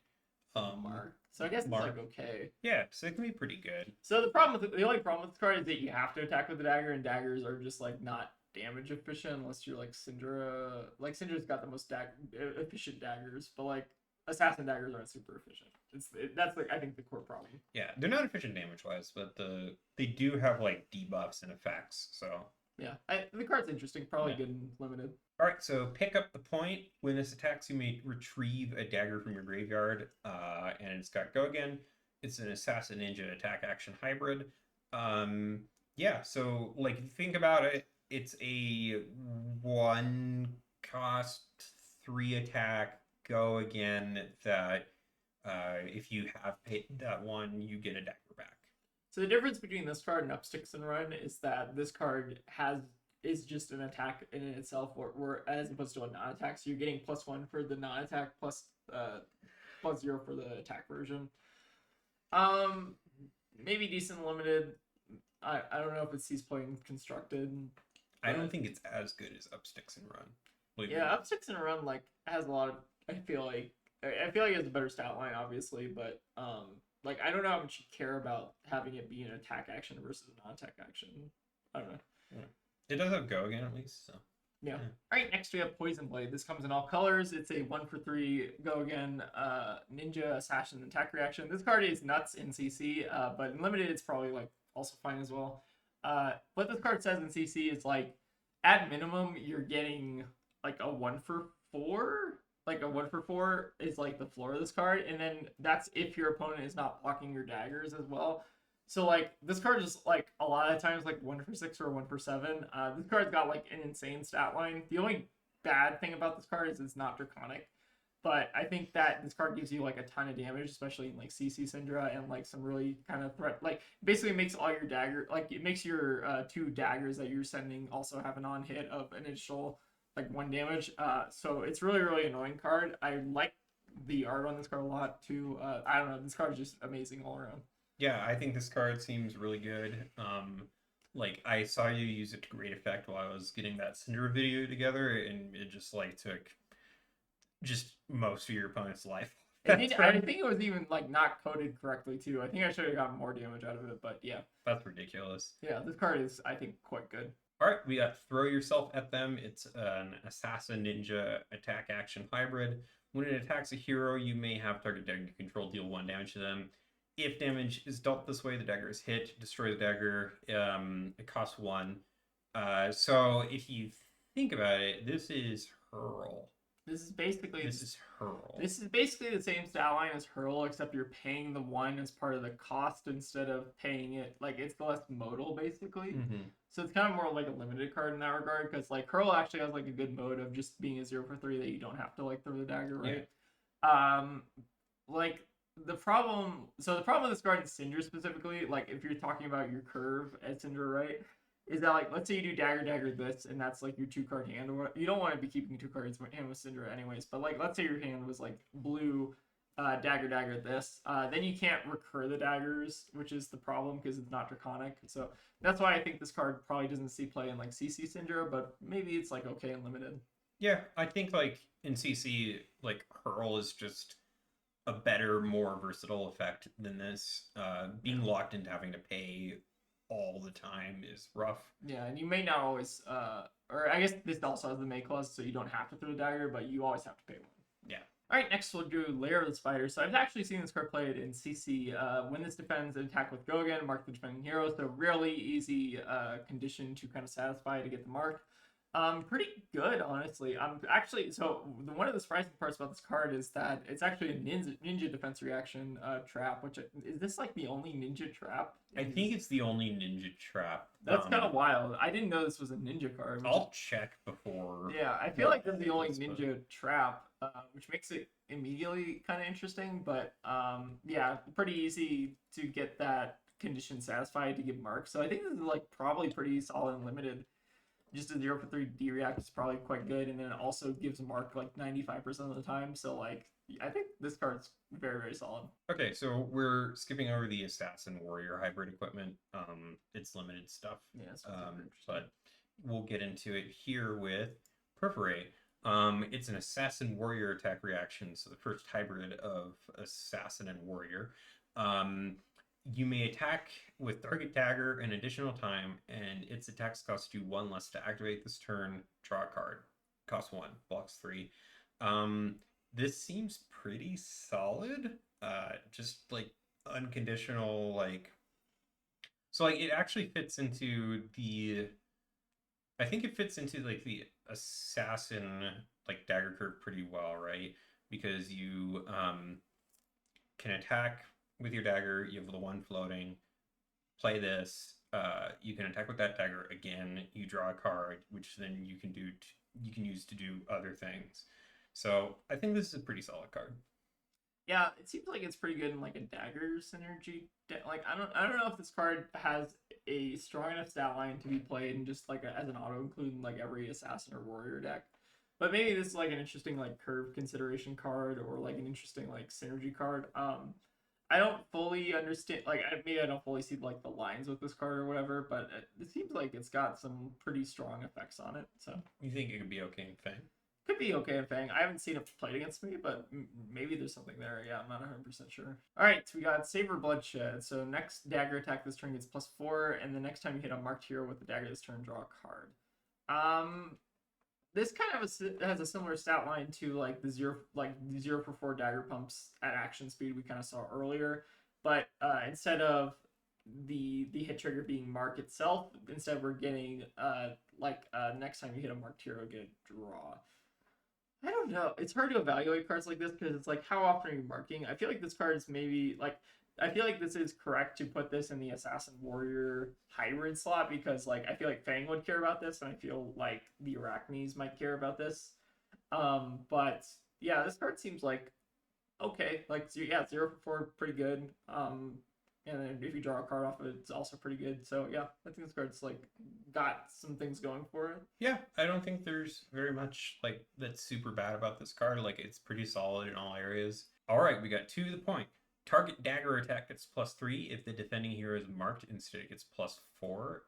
mark. So I guess it's like okay. Yeah, so it can be pretty good. So the only problem with this card is that you have to attack with the dagger, and daggers are just like not damage efficient unless you're like Syndra. Like Syndra's got the most efficient daggers, but like assassin daggers aren't super efficient. That's like I think the core problem. Yeah, they're not efficient damage wise, but they do have like debuffs and effects. So yeah, the card's interesting. Probably good and limited. All right, so pick up the point. When this attacks, you may retrieve a dagger from your graveyard, and it's got go again. It's an assassin ninja attack action hybrid. Yeah, so like if you think about it, it's a 1 cost 3 attack go again that if you have paid that 1, you get a dagger back. So the difference between this card and Up Sticks and Run is that this card is just an attack in itself, or as opposed to a non-attack. So you're getting +1 for the non-attack, plus 0 for the attack version. Maybe decent limited. I don't know if it sees playing constructed. I don't think it's as good as Up Sticks and Run. Yeah, Up Sticks and Run like has a lot of. I feel like it has a better stat line, obviously, but like I don't know how much you care about having it be an attack action versus a non-attack action. I don't know. Yeah. It does have go again at least, so. Yeah. All right, next we have Poison Blade. This comes in all colors. It's a 1 for 3 go again ninja assassin attack reaction. This card is nuts in CC, but in limited it's probably like also fine as well. What this card says in CC is like at minimum you're getting like a 1 for 4. Like a 1 for 4 is like the floor of this card, and then that's if your opponent is not blocking your daggers as well. So like this card is like a lot of times like 1 for 6 or 1 for 7. This card's got like an insane stat line. The only bad thing about this card is it's not draconic, but I think that this card gives you like a ton of damage, especially in like CC Syndra and like some really kind of threat. Like basically makes all your dagger, like it makes your 2 daggers that you're sending also have an on hit of an initial like 1 damage. So it's really annoying card. I like the art on this card a lot too. I don't know, this card is just amazing all around. Yeah, I think this card seems really good. Like I saw you use it to great effect while I was getting that Syndra video together, and it just like took just most of your opponent's life. I think it was even like not coded correctly too. I think I should have gotten more damage out of it, but yeah. That's ridiculous. Yeah, this card is I think quite good. All right, we got Throw Yourself at Them. It's an assassin ninja attack action hybrid. When it attacks a hero, you may have target dagger you control deal 1 damage to them. If damage is dealt this way, the dagger is hit. Destroy the dagger. It costs 1. So if you think about it, this is Hurl. This is basically Hurl. This is basically the same stat line as Hurl, except you're paying the 1 as part of the cost instead of paying it. Like, it's less modal, basically. So it's kind of more like a limited card in that regard, because like Hurl actually has like a good mode of just being a 0 for 3 that you don't have to like throw the dagger, right? Yeah. Like the problem with this card in Syndra specifically, like if you're talking about your curve at Syndra, right? Is that like, let's say you do dagger this, and that's like your 2-card hand, or you don't want to be keeping 2 cards hand with Syndra anyways, but like let's say your hand was like blue dagger this, then you can't recur the daggers, which is the problem because it's not draconic. So that's why I think this card probably doesn't see play in like CC Syndra, but maybe it's like okay in limited. Yeah, I think like in CC, like Hurl is just a better, more versatile effect than this. Being locked into having to pay all the time is rough. Yeah, and you may not always, or I guess this also has the May clause, so you don't have to throw the dagger, but you always have to pay 1. Yeah. All right, next we'll do Lair of the Spider. So I've actually seen this card played in CC. When this defends, attack with go again, mark the defending hero. So really easy condition to kind of satisfy to get the mark. Pretty good, honestly. One of the surprising parts about this card is that it's actually a ninja defense reaction trap. Which is this like the only ninja trap? I think it's the only ninja trap. That's kind of wild. I didn't know this was a ninja card. I'll check before. Yeah, I feel like this is the only ninja trap, which makes it immediately kind of interesting. But yeah, pretty easy to get that condition satisfied to give marks. So I think this is like probably pretty solid and limited. Just a 0 for 3 D react is probably quite good, and then it also gives a mark like 95% of the time. So like, I think this card's very, very solid. Okay, so we're skipping over the Assassin Warrior hybrid equipment. It's limited stuff. Yeah, but we'll get into it here with Perforate. It's an Assassin Warrior attack reaction, so the first hybrid of Assassin and Warrior. You may attack with target dagger an additional time, and its attacks cost you 1 less to activate this turn. Draw a card. Cost 1. Blocks 3. This seems pretty solid. Just like unconditional, like. So like it actually fits into the. I think it fits into like the assassin like dagger curve pretty well, right? Because you can attack with your dagger, you have the 1 floating, play this, you can attack with that dagger again, you draw a card, which then you can use to do other things. So I think this is a pretty solid card. Yeah, it seems like it's pretty good in like a dagger synergy. Like I don't know if this card has a strong enough stat line to be played in just like as an auto include in like every assassin or warrior deck. But maybe this is like an interesting like curve consideration card or like an interesting like synergy card. I don't fully understand, like, maybe I don't fully see, like, the lines with this card or whatever, but it seems like it's got some pretty strong effects on it, so. You think it could be okay in Fang? Could be okay in Fang. I haven't seen it played against me, but maybe there's something there. Yeah, I'm not 100% sure. All right, so we got Savor Bloodshed. So next dagger attack this turn gets +4, and the next time you hit a marked hero with the dagger this turn, draw a card. This kind of has a similar stat line to like the 0 for 4 dagger pumps at action speed we kind of saw earlier, but instead of the hit trigger being mark itself, instead we're getting next time you hit a marked hero, get a draw. I don't know. It's hard to evaluate cards like this because it's like, how often are you marking? I feel like this card is maybe like. I feel like this is correct to put this in the Assassin Warrior hybrid slot because, like, I feel like Fang would care about this, and I feel like the Arachnes might care about this. But yeah, this card seems like okay. Like, yeah, 0 for 4, pretty good. And then if you draw a card off of it, it's also pretty good. So yeah, I think this card's like got some things going for it. Yeah, I don't think there's very much like that's super bad about this card. Like, it's pretty solid in all areas. All right, we got to the point. Target dagger attack gets +3 if the defending hero is marked. Instead, it gets +4.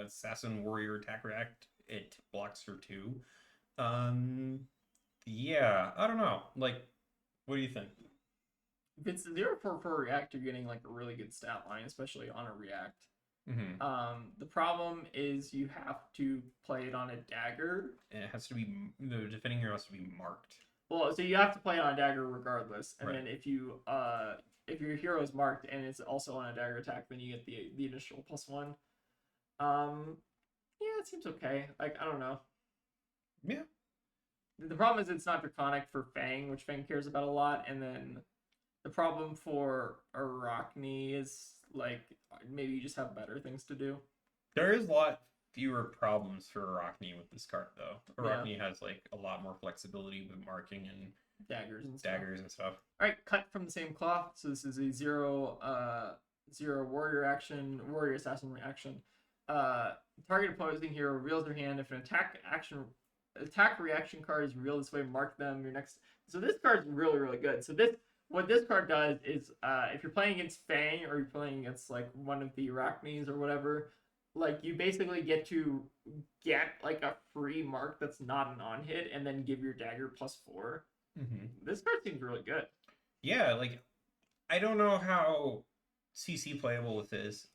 Assassin Warrior attack react, it blocks for 2. Yeah, I don't know. Like, what do you think? If it's a 0 for react, you're getting like a really good stat line, especially on a react. Mm-hmm. The problem is you have to play it on a dagger. And it has to be, the defending hero has to be marked. Well, so you have to play on a dagger regardless, and Right. then if your hero is marked and it's also on a dagger attack, then you get the additional +1. Yeah, it seems okay. Like, I don't know. Yeah. The problem is it's not draconic for Fang, which Fang cares about a lot, and then the problem for Arachne is like maybe you just have better things to do. There is a lot fewer problems for Arachne with this card, though. Yeah. Arachne has like a lot more flexibility with marking and Daggers and stuff. daggers and stuff. All right, cut from the same cloth. So this is a 0 warrior action, warrior assassin reaction. Target opposing hero reveals their hand. If an attack reaction card is revealed this way, mark them. Your next. So this card's really really good. So what this card does is if you're playing against Fang or you're playing against like one of the Arachnes or whatever, like you basically get like a free mark that's not an on hit and then give your dagger +4. Mm-hmm. This card seems really good. Yeah, like I don't know how CC playable this is.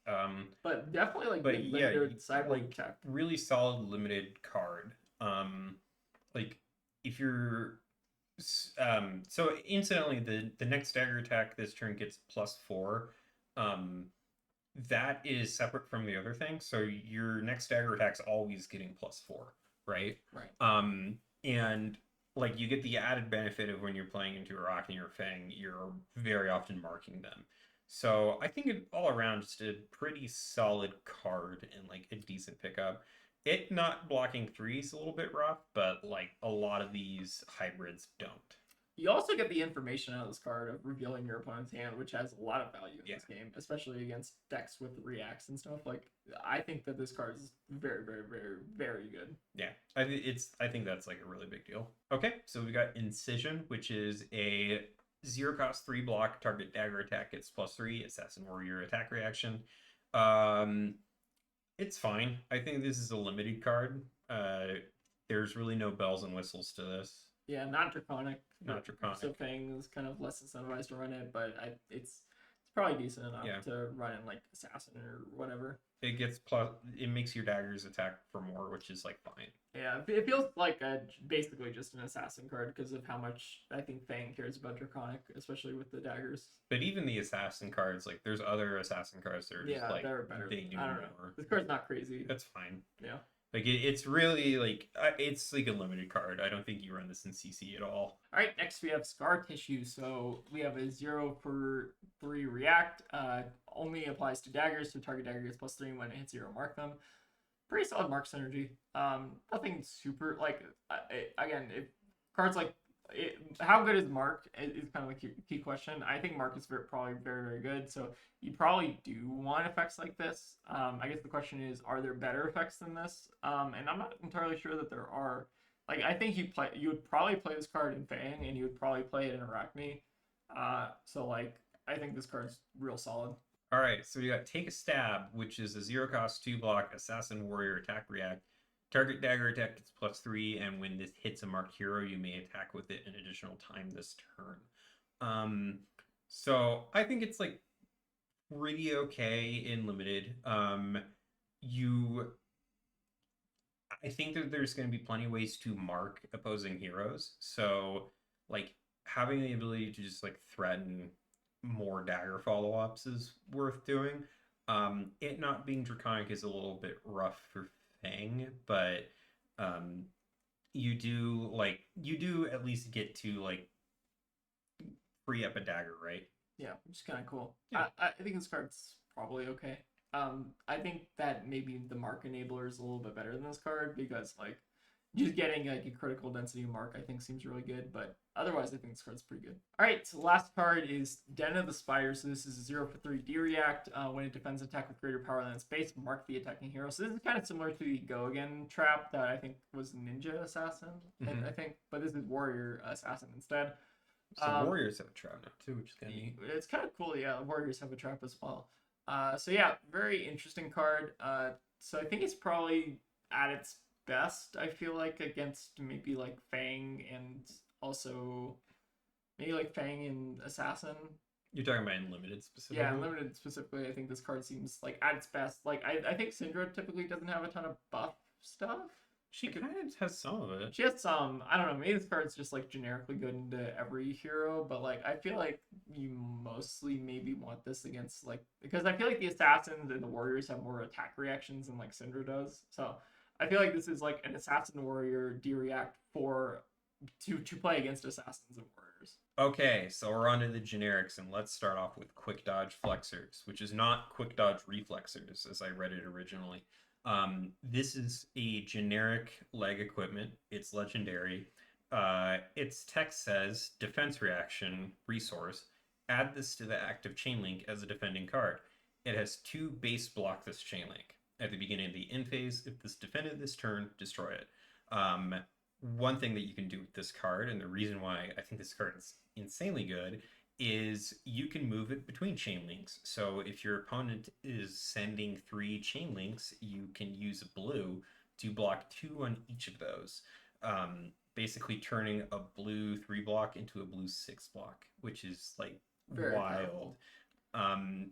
But definitely like But yeah, cyber like tech. really solid limited card. Like if you're so incidentally the next dagger attack this turn gets +4. That is separate from the other thing. So your next dagger attack's always getting +4, right? Right. And like you get the added benefit of when you're playing into Arachne or Fang, you're very often marking them. So I think it all around just a pretty solid card and like a decent pickup. It not blocking 3 is a little bit rough, but like a lot of these hybrids don't. You also get the information out of this card of revealing your opponent's hand, which has a lot of value in this game, especially against decks with reacts and stuff. Like, I think that this card is very, very, very, very good. Yeah, I think that's like a really big deal. Okay, so we got Incision, which is a 0-cost 3 block, target dagger attack gets +3, assassin warrior attack reaction. It's fine. I think this is a limited card. There's really no bells and whistles to this. Yeah, not draconic. Not draconic. So Fang is kind of less incentivized to run it, but it's probably decent enough to run in like assassin or whatever. It gets it makes your daggers attack for more, which is like fine. Yeah, it feels like basically just an assassin card because of how much I think Fang cares about draconic, especially with the daggers. But even the assassin cards, like there's other assassin cards that are just like they're better. They do I don't more. know. This card's not crazy. That's fine. Yeah. Like it's really like it's like a limited card. I don't think you run this in CC at all. All right, next we have Scar Tissue. So we have a 0 for 3 react. Only applies to daggers, so target dagger gets +3 when it hits 0. Mark them. Pretty solid mark synergy. Nothing super like again. If cards like how good is Mark is kind of like your key question. I think Mark is probably very very good. So you probably do want effects like this. I guess the question is, are there better effects than this? And I'm not entirely sure that there are. Like I think you would probably play this card in Fang, and you would probably play it in Arachne. So like I think this card's real solid. All right, so we got Take a Stab, which is a 0-cost 2 block assassin warrior attack react. Target dagger attack gets +3, and when this hits a marked hero, you may attack with it an additional time this turn. So I think it's like pretty okay in limited. I think that there's going to be plenty of ways to mark opposing heroes. So like having the ability to just like threaten more dagger follow-ups is worth doing. It not being draconic is a little bit rough for Fang, but you do at least get to like free up a dagger, right? Yeah, which is kind of cool. Yeah. I think this card's probably okay. I think that maybe the mark enabler is a little bit better than this card because like just getting like a critical density mark I think seems really good, but otherwise I think this card's pretty good. All right, so the last card is Den of the Spider. So this is a 0 for 3 D react. When it defends an attack with greater power than its base, mark the attacking hero. So this is kind of similar to the Go Again trap that I think was Ninja Assassin, I think, but this is Warrior Assassin instead. So Warriors have a trap now too, which is kind of neat. It's kind of cool, yeah. Warriors have a trap as well. So yeah, very interesting card. So I think it's probably at its best, I feel like, against maybe like Fang and also maybe like Fang and Assassin. You're talking about in limited specifically? Yeah, in limited specifically, I think this card seems like at its best. Like I think Syndra typically doesn't have a ton of buff stuff. She Like, kind of has some of it. she has some. I don't know. Maybe this card's just like generically good into every hero, but like I feel like you mostly maybe want this against like because I feel like the assassins and the warriors have more attack reactions than like Syndra does. So I feel like this is like an assassin warrior D-react for to play against assassins and warriors. Okay, so we're on to the generics, and let's start off with quick dodge flexors, which is not quick dodge reflexors as I read it originally. This is a generic leg equipment. It's legendary. Its text says defense reaction resource. Add this to the active chain link as a defending card. It has 2 base block this chain link. At the beginning of the end phase, if this defended this turn, destroy it. One thing that you can do with this card, and the reason why I think this card is insanely good, is you can move it between chain links. So if your opponent is sending 3 chain links, you can use blue to block 2 on each of those. Basically turning a blue 3 block into a blue 6 block, which is like Very wild. powerful.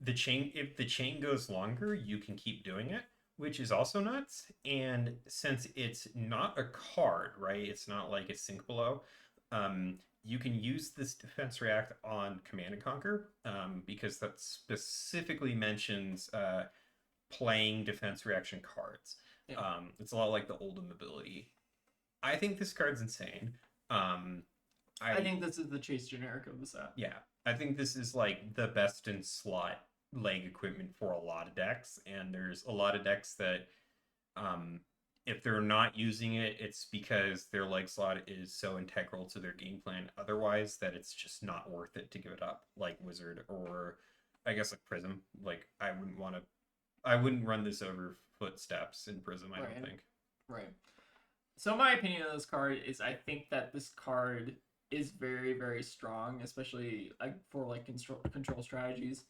The chain, if the chain goes longer, you can keep doing it, which is also nuts. And since it's not a card, right? It's not like a sync below. You can use this defense react on Command and Conquer because that specifically mentions playing defense reaction cards. Yeah. It's a lot like the Oldham ability. I think this card's insane. I think this is the chase generic of the set. Yeah, I think this is like the best in slot leg equipment for a lot of decks, and there's a lot of decks that if they're not using it, it's because their leg slot is so integral to their game plan otherwise that it's just not worth it to give it up, like Wizard or I guess like Prism. Like I wouldn't run this over Footsteps in Prism, I don't think. Right. So my opinion of this card is I think that this card is very, very strong, especially like for like control strategies.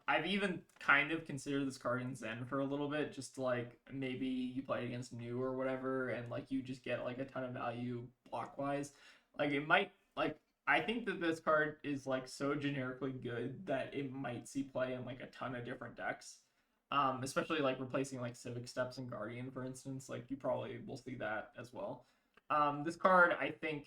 I've even kind of considered this card in Zen for a little bit, just to, like maybe you play against new or whatever, and like you just get like a ton of value block wise. Like it might like I think that this card is like so generically good that it might see play in like a ton of different decks. Especially like replacing like Civic Steps and Guardian, for instance. Like you probably will see that as well. This card, I think,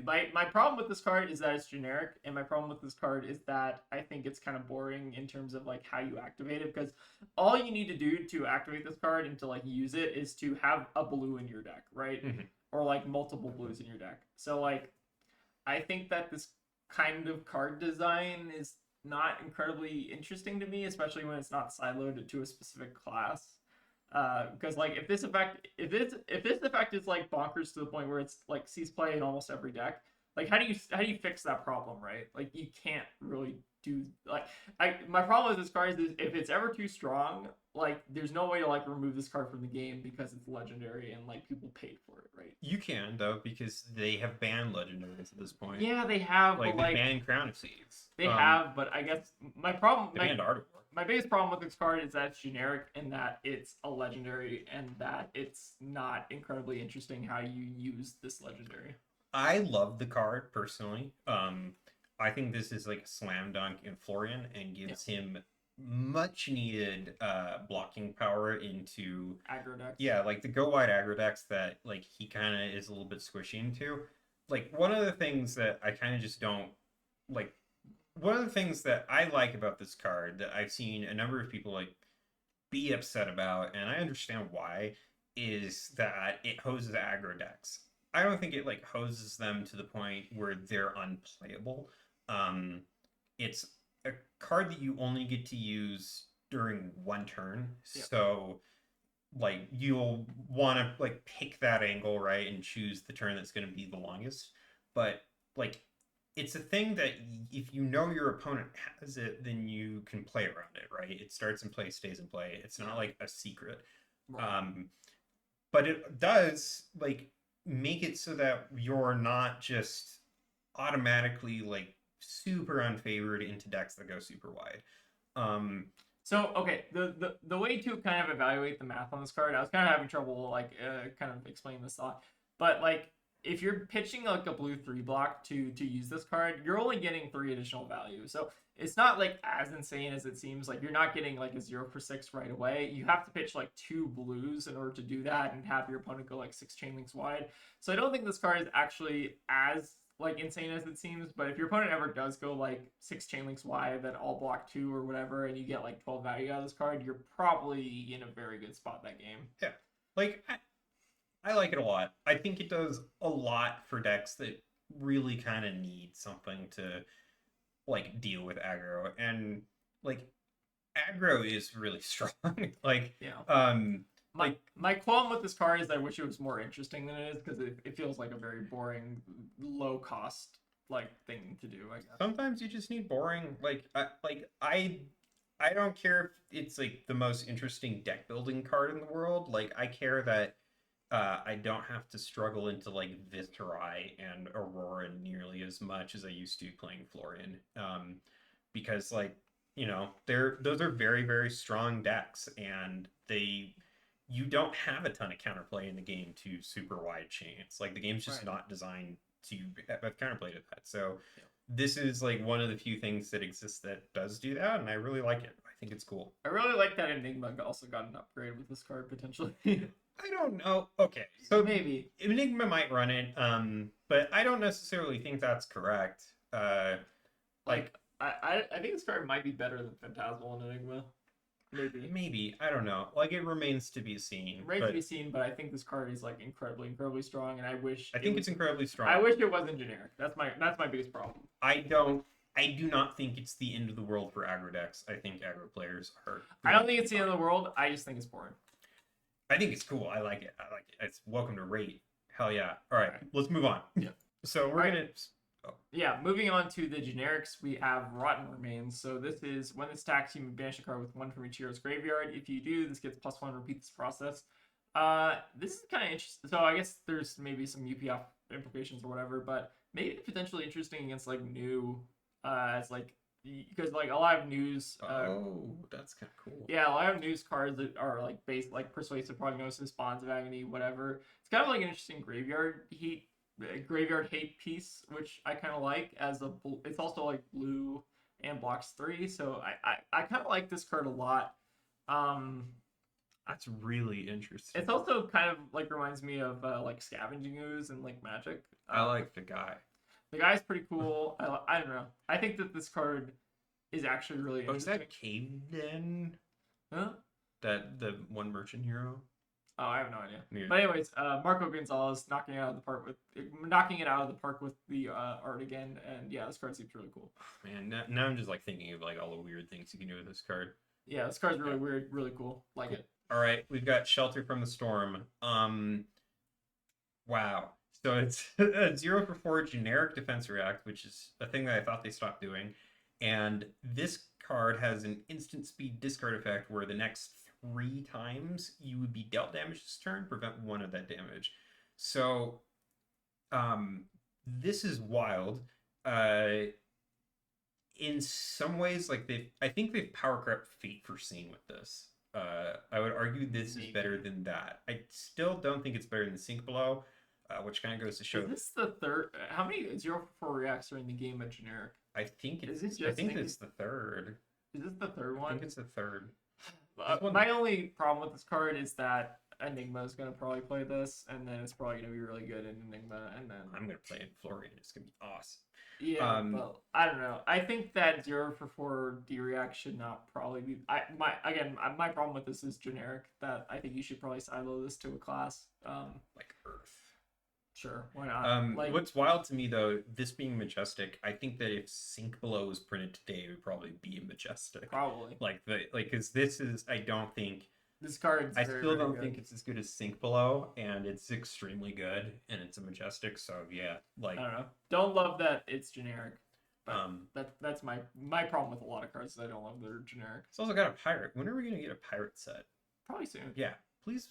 my problem with this card is that it's generic, and my problem with this card is that I think it's kind of boring in terms of like how you activate it, because all you need to do to activate this card and to like use it is to have a blue in your deck, right? Mm-hmm. Or like multiple blues in your deck. So like, I think that this kind of card design is not incredibly interesting to me, especially when it's not siloed to a specific class. Because like if this effect is like bonkers to the point where it's like sees play in almost every deck, like how do you fix that problem, right? Like you can't really do like my problem with this card is if it's ever too strong, like there's no way to like remove this card from the game because it's legendary and like people paid for it, right? You can though because they have banned legendaries at this point. Yeah, they have. Like but, they banned Crown of Seas. They have, but I guess my problem. They banned Art of War. My biggest problem with this card is that it's generic and that it's a legendary and that it's not incredibly interesting how you use this legendary. I love the card personally. I think this is like a slam dunk in Florian and gives him much needed blocking power into aggro decks. Yeah, like the go wide aggro decks that like he kind of is a little bit squishy into. Like one of the things that I kind of just don't like. One of the things that I like about this card that I've seen a number of people like be upset about, and I understand why, is that it hoses aggro decks. I don't think it like hoses them to the point where they're unplayable. It's a card that you only get to use during one turn. Yep. So like you'll want to like pick that angle, right, and choose the turn that's going to be the longest. But like it's a thing that if you know your opponent has it, then you can play around it, right? It starts in play, stays in play. It's not like a secret. Right. But it does like make it so that you're not just automatically like super unfavored into decks that go super wide. So okay, the way to kind of evaluate the math on this card, I was kind of having trouble like kind of explaining this thought, but like if you're pitching like a blue 3 block to use this card, you're only getting 3 additional value. So it's not like as insane as it seems. Like you're not getting like a 0 for 6 right away. You have to pitch like 2 blues in order to do that and have your opponent go like 6 chain links wide. So I don't think this card is actually as like insane as it seems. But if your opponent ever does go like 6 chain links wide, then all block 2 or whatever, and you get like 12 value out of this card, you're probably in a very good spot that game. Yeah, like I like it a lot. I think it does a lot for decks that really kind of need something to like deal with aggro, and like aggro is really strong. Like Yeah. like My qualm with this card is I wish it was more interesting than it is, because it feels like a very boring, low cost like thing to do, I guess. sometimes you just need boring. I don't care if it's like the most interesting deck building card in the world. Like I care that I don't have to struggle into like Viscerai and Aurora nearly as much as I used to playing Florian. Because like, you know, those are very, very strong decks, and you don't have a ton of counterplay in the game to super wide chains. Like the game's just not designed to have counterplay to that. So this is like one of the few things that exists that does do that, and I really like it. I think it's cool. I really like that Enigma also got an upgrade with this card potentially. I don't know. Okay, so maybe Enigma might run it, but I don't necessarily think that's correct. Like I think this card might be better than Phantasmal and Enigma. maybe I don't know. Like it remains to be seen. Remains to be seen, but I think this card is like incredibly strong, and I think it's incredibly strong. I wish it wasn't generic. That's my biggest problem. I do not think it's the end of the world for aggro decks. I think aggro players are. I don't think it's the end of the world. I just think it's boring. I think it's cool. I like it. It's welcome to rate. Hell yeah. All right, let's move on. Yeah. So we're gonna. Yeah, moving on to the generics, we have Rotten Remains. So this is when this stacks, you may banish a card with 1 from each hero's graveyard. If you do, this gets +1. Repeat this process. This is kind of interesting. So I guess there's maybe some UPF implications or whatever, but maybe potentially interesting against like new, as like because like a lot of news. That's kind of cool. Yeah, a lot of news cards that are like based like Persuasive Prognosis, Bonds of Agony, whatever. It's kind of like an interesting graveyard hate piece, which I kind of like. It's also like blue and blocks 3, so I kind of like this card a lot. That's really interesting. It's also kind of like reminds me of like Scavenging Ooze and like Magic. I like the guy. The guy's pretty cool. I don't know. I think that this card is actually really interesting. Is that Cave Den? Huh? That the one merchant hero? Oh, I have no idea. Yeah. But anyways, Marco Gonzalez knocking it out of the park with the art again, and yeah, this card seems really cool. Man, now I'm just like thinking of like all the weird things you can do with this card. Yeah, this card's really weird, really cool. Like it. All right, we've got Shelter from the Storm. Wow. So it's a 0 for 4 generic defense react, which is a thing that I thought they stopped doing. And this card has an instant speed discard effect where the next 3 times you would be dealt damage this turn, prevent 1 of that damage. So this is wild. In some ways, like I think they've power crept Fate Foreseen with this. I would argue this is better than that. I still don't think it's better than Sink Below, which kind of goes to show. Is this the third? How many 0 for 4 reacts are in the game at generic? I think it's the third. Is this the third one? I think it's the third. My only problem with this card is that Enigma is going to probably play this, and then it's probably going to be really good in Enigma, and then I'm going to play it in Florian. It's going to be awesome. Yeah, well, I don't know. I think that 0 for 4 D-React should not probably be... my problem with this is generic, that I think you should probably silo this to a class. Like Earth. Sure, why not? What's wild to me, though, this being Majestic, I think that if Sink Below was printed today, it would probably be a Majestic. Probably. Because this is, I don't think... This card's I still don't think it's as good as Sink Below, and it's extremely good, and it's a Majestic, so yeah, like... I don't know. Don't love that it's generic. But that's my problem with a lot of cards, is I don't love that they're generic. It's also got a pirate. When are we going to get a pirate set? Probably soon. Yeah, please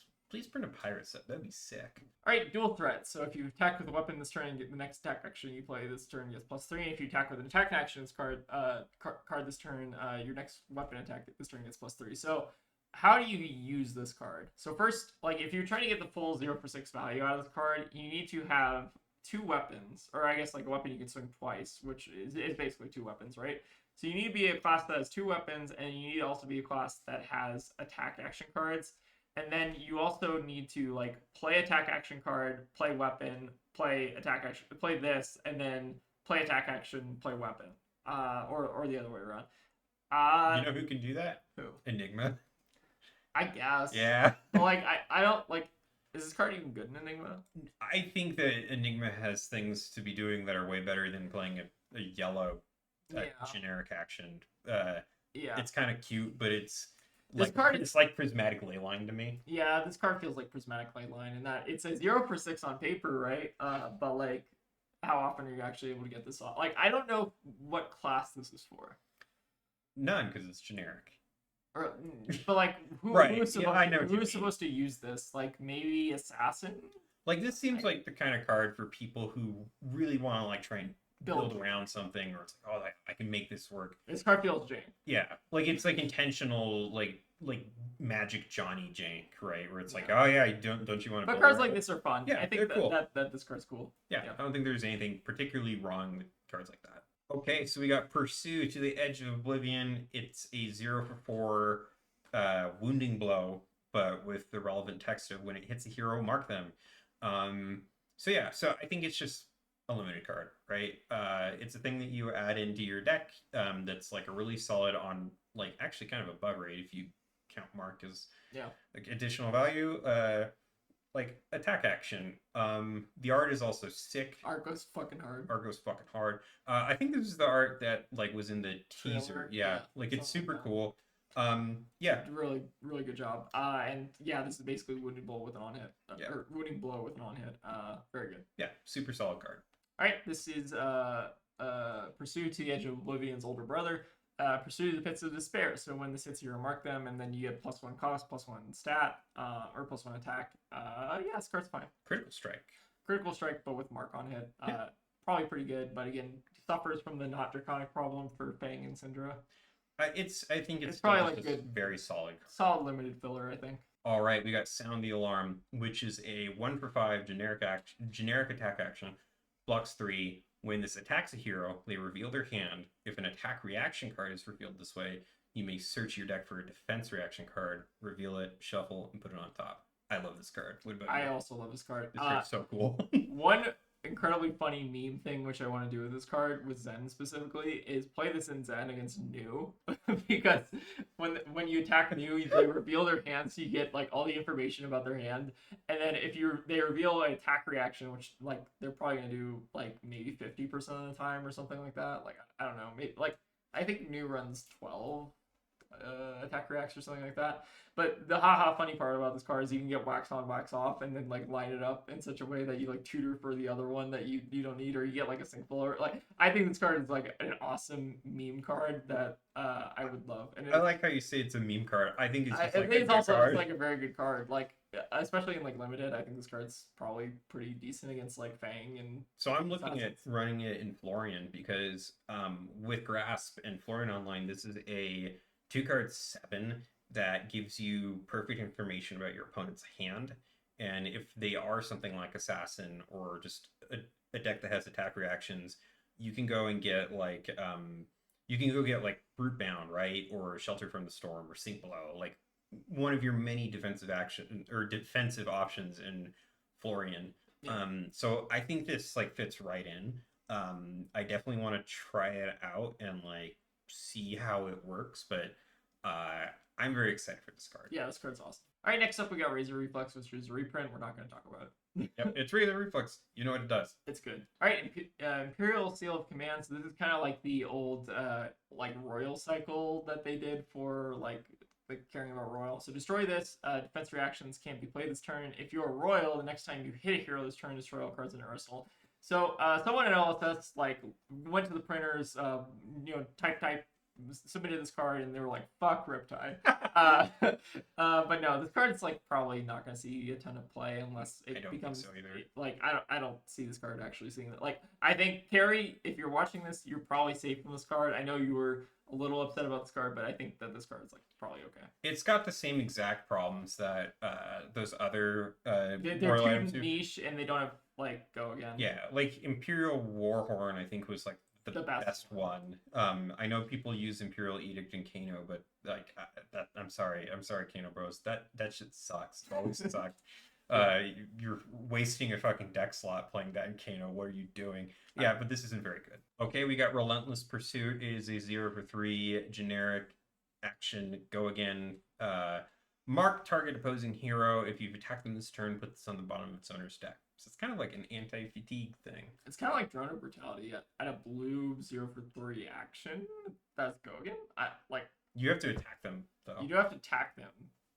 print a pirate set. That'd be sick. Alright, dual threat. So if you attack with a weapon this turn and get the next attack action you play this turn gets +3. And if you attack with an attack action this card this turn, your next weapon attack this turn gets +3. So how do you use this card? So first, like if you're trying to get the full 0 for 6 value out of this card, you need to have 2 weapons, or I guess like a weapon you can swing twice, which is basically 2 weapons, right? So you need to be a class that has 2 weapons, and you need to also be a class that has attack action cards. And then you also need to like play attack action card, play weapon, play attack action, play this, and then play attack action, play weapon, or the other way around. You know who can do that? Who? Enigma. I guess. Yeah. But like I don't like. Is this card even good in Enigma? I think that Enigma has things to be doing that are way better than playing a yellow generic action. Yeah. It's kind of cute, but it's This like card it's like prismatic leyline to me. Yeah, this card feels like prismatic leyline, and that it's a 0 for 6 on paper, right? But like, how often are you actually able to get this off? Like, I don't know what class this is for. None, because it's generic. Or, but like, Right. who's supposed to use this? Like, maybe assassin. Like, this seems like the kind of card for people who really want to like try and build around something, or it's like, oh, I can make this work. This card feels jank. Yeah, like it's like intentional, like Magic Johnny jank, right? Where it's like, oh yeah, don't you want to? But cards like this are fun. Yeah, I think cool. that this card's cool. Yeah, I don't think there's anything particularly wrong with cards like that. Okay, so we got Pursue to the Edge of Oblivion. It's a 0 for 4 wounding blow, but with the relevant text of when it hits a hero, mark them. So yeah, so I think it's just a limited card, right? It's a thing that you add into your deck that's like a really solid on like actually kind of above rate if you count mark as like additional value. Like attack action. The art is also sick. Art goes fucking hard. I think this is the art that like was in the teaser. Yeah, like it's super cool. Yeah, really good job. And yeah, this is basically wounding blow with an on hit. Or wounding blow with an on hit. Very good. Yeah, super solid card. All right, this is Pursue to the Edge of Oblivion's older brother. Pursue to the Pits of Despair. So when this hits you, mark them, and then you get +1 cost, +1 stat, or +1 attack. Yeah, this card's fine. Critical strike, but with mark on hit. Probably pretty good, but again, suffers from the not draconic problem for Fang and Syndra. I think it's probably like good, very solid. Solid limited filler, I think. All right, we got Sound the Alarm, which is a 1 for 5 generic attack action, blocks 3. When this attacks a hero, they reveal their hand. If an attack reaction card is revealed this way, you may search your deck for a defense reaction card, reveal it, shuffle, and put it on top. I love this card. What about you? I also love this card. This card's so cool. One incredibly funny meme thing which I want to do with this card, with Zen specifically, is play this in Zen against New. Because when you attack New, they reveal their hand, so you get like all the information about their hand. And then if they reveal an attack reaction, which like they're probably gonna do like maybe 50% of the time or something like that. Like I don't know, maybe like I think New runs 12 attack reacts or something like that. But the funny part about this card is you can get wax on, wax off, and then like line it up in such a way that you like tutor for the other one that you don't need, or you get like a sync or like I think this card is like an awesome meme card that I would love. And I like how you say it's a meme card. I think it's just like it's also card. It's like a very good card. Like especially in like limited, I think this card's probably pretty decent against like Fang and. So I'm looking at running it in Florian because with Grasp and Florian Online, this is a 2-card 7 that gives you perfect information about your opponent's hand, and if they are something like Assassin or just a deck that has attack reactions, you can go and get like Brute Bound, right, or Shelter from the Storm or Sink Below, like one of your many defensive options in Florian. So I think this like fits right in. I definitely want to try it out and like see how it works, but I'm very excited for this card. Yeah, this card's awesome. All right, next up we got Razor Reflex, which is a reprint. We're not going to talk about it. Yep, it's Razor Reflex. You know what it does. It's good. All right, Imperial Seal of Command. So this is kind of like the old like Royal cycle that they did for like caring about Royal. So destroy this. Defense reactions can't be played this turn. If you're Royal, the next time you hit a hero this turn, destroy all cards in your arsenal. So someone at LSS like went to the printers, type submitted this card, and they were like, fuck Riptide. But no, this card is like probably not going to see a ton of play unless it becomes like I don't see this card actually seeing it. Like I think Terry, if you're watching this, you're probably safe from this card. I know you were a little upset about this card, but I think that this card is like probably okay. It's got the same exact problems that those other They're royal too items do. niche and they don't have like go again. Yeah, like Imperial Warhorn, I think was like the best best one. I know people use Imperial Edict and Kano, but like I'm sorry, Kano Bros. That shit sucks. It always sucked. You're wasting a fucking deck slot playing that in Kano. What are you doing? Yeah, but this isn't very good. Okay, we got Relentless Pursuit. It is a 0 for 3 generic action. Go again. Mark target opposing hero. If you've attacked them this turn, put this on the bottom of its owner's deck. So it's kind of like an anti-fatigue thing. It's kind of like Drone of Brutality at a blue 0 for 3 action. That's go again. You have to attack them though. You do have to attack them,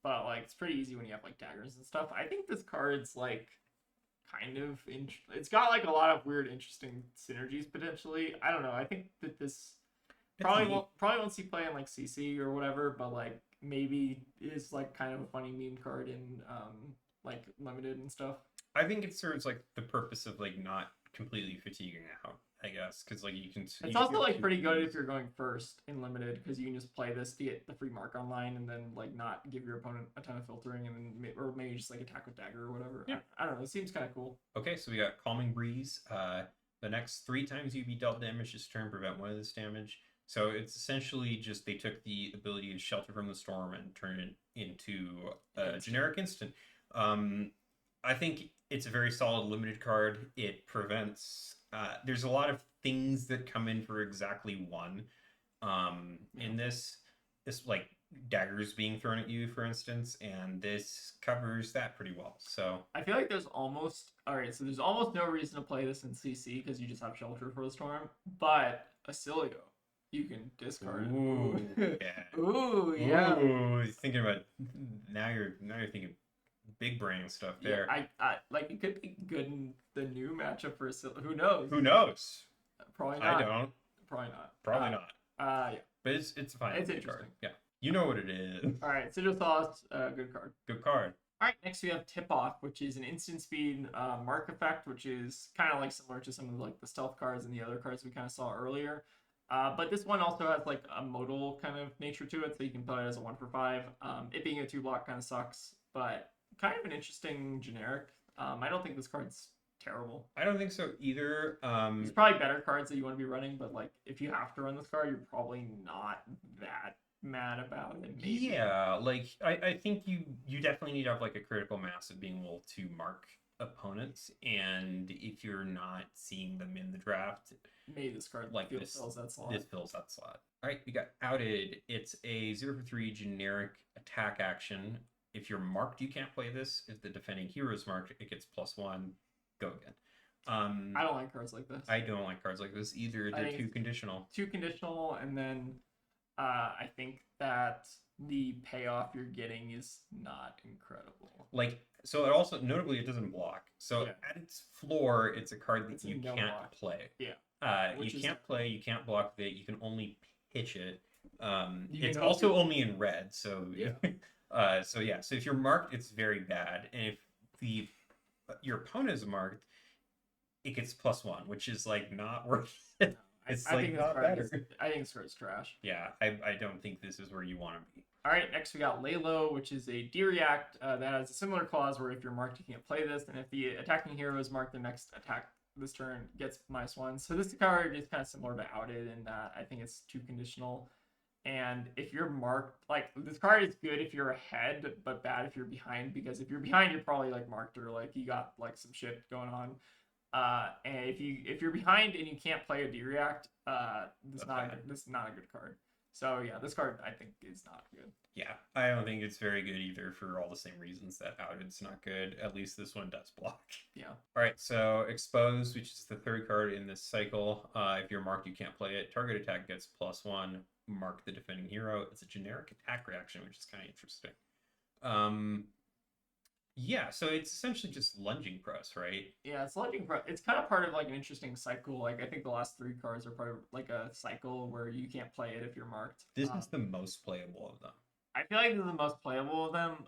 but like it's pretty easy when you have like daggers and stuff. I think this card's like kind of it's got like a lot of weird, interesting synergies potentially. I don't know. I think that this probably won't see play in like CC or whatever, but like maybe is like kind of a funny meme card in like limited and stuff. I think it serves like the purpose of like not completely fatiguing out, I guess, because like you can. It's also like pretty good if you're going first in limited, because you can just play this to get the free mark online and then like not give your opponent a ton of filtering and then or maybe just like attack with dagger or whatever. Yeah. I don't know. It seems kind of cool. Okay, so we got Calming Breeze. The next 3 times you be dealt damage this turn, prevent 1 of this damage. So it's essentially just they took the ability to shelter from the storm and turn it into a generic instant. I think it's a very solid limited card. It prevents. There's a lot of things that come in for exactly 1. In this like daggers being thrown at you, for instance, and this covers that pretty well. So I feel like there's almost no reason to play this in CC because you just have shelter for the storm. But Acilio, you can discard. Ooh, yeah. Ooh, yeah. Ooh, thinking about now you're thinking big brain stuff there. Yeah, I like it could be good in the new matchup for Acilio. Who knows? Who knows? Probably not. I don't. Probably not. Probably not. Yeah. But it's a fine. It's card. interesting. Yeah. You know what it is. All right, Sigil Sauce, good card. Good card. All right, next we have Tip Off, which is an instant speed mark effect, which is kind of like similar to some of like the stealth cards and the other cards we kind of saw earlier. But this one also has like a modal kind of nature to it, so you can play it as a 1 for 5. It being a 2-block kind of sucks, but kind of an interesting generic. I don't think this card's terrible. I don't think so either. There's probably better cards that you want to be running, but like if you have to run this card, you're probably not that mad about it. Maybe. Yeah, like I think you definitely need to have like a critical mass of being able to mark opponents, and if you're not seeing them in the draft, maybe this card like this fills that slot. This fills that slot. All right, we got Outed. It's a 0 for 3 generic attack action. If you're marked, you can't play this. If the defending hero is marked, it gets +1. Go again. I don't like cards like this. I don't like cards like this either. They're too conditional. Too conditional, and then I think that the payoff you're getting is not incredible. Like, so it also, notably, it doesn't block. So at its floor, it's a card that you can't play. Yeah. You can't play, you can't block it, you can only pitch it. It's also only in red, so yeah. So if you're marked, it's very bad. And if your opponent is marked, it gets +1, which is like not worth it. It's like not better. I think this card's trash. Yeah, I don't think this is where you want to be. All right, next we got Lalo, which is a D-React that has a similar clause where if you're marked, you can't play this, and if the attacking hero is marked, the next attack this turn gets -1. So this card is kind of similar to Outed in that I think it's too conditional. And if you're marked, like this card is good if you're ahead, but bad if you're behind, because if you're behind, you're probably like marked or like you got like some shit going on. And if you're behind and you can't play a D-React, this is not a good card. So yeah, this card I think is not good. Yeah, I don't think it's very good either for all the same reasons that Outed's not good. At least this one does block. Yeah. All right, so Exposed, which is the 3rd card in this cycle. If you're marked, you can't play it. Target attack gets +1. Mark the defending hero. It's a generic attack reaction, which is kind of interesting. Yeah, so it's essentially just lunging press, right? Yeah, it's lunging press. It's kind of part of like an interesting cycle. Like I think the last 3 cards are part of like a cycle where you can't play it if you're marked. This is the most playable of them. I feel like this is the most playable of them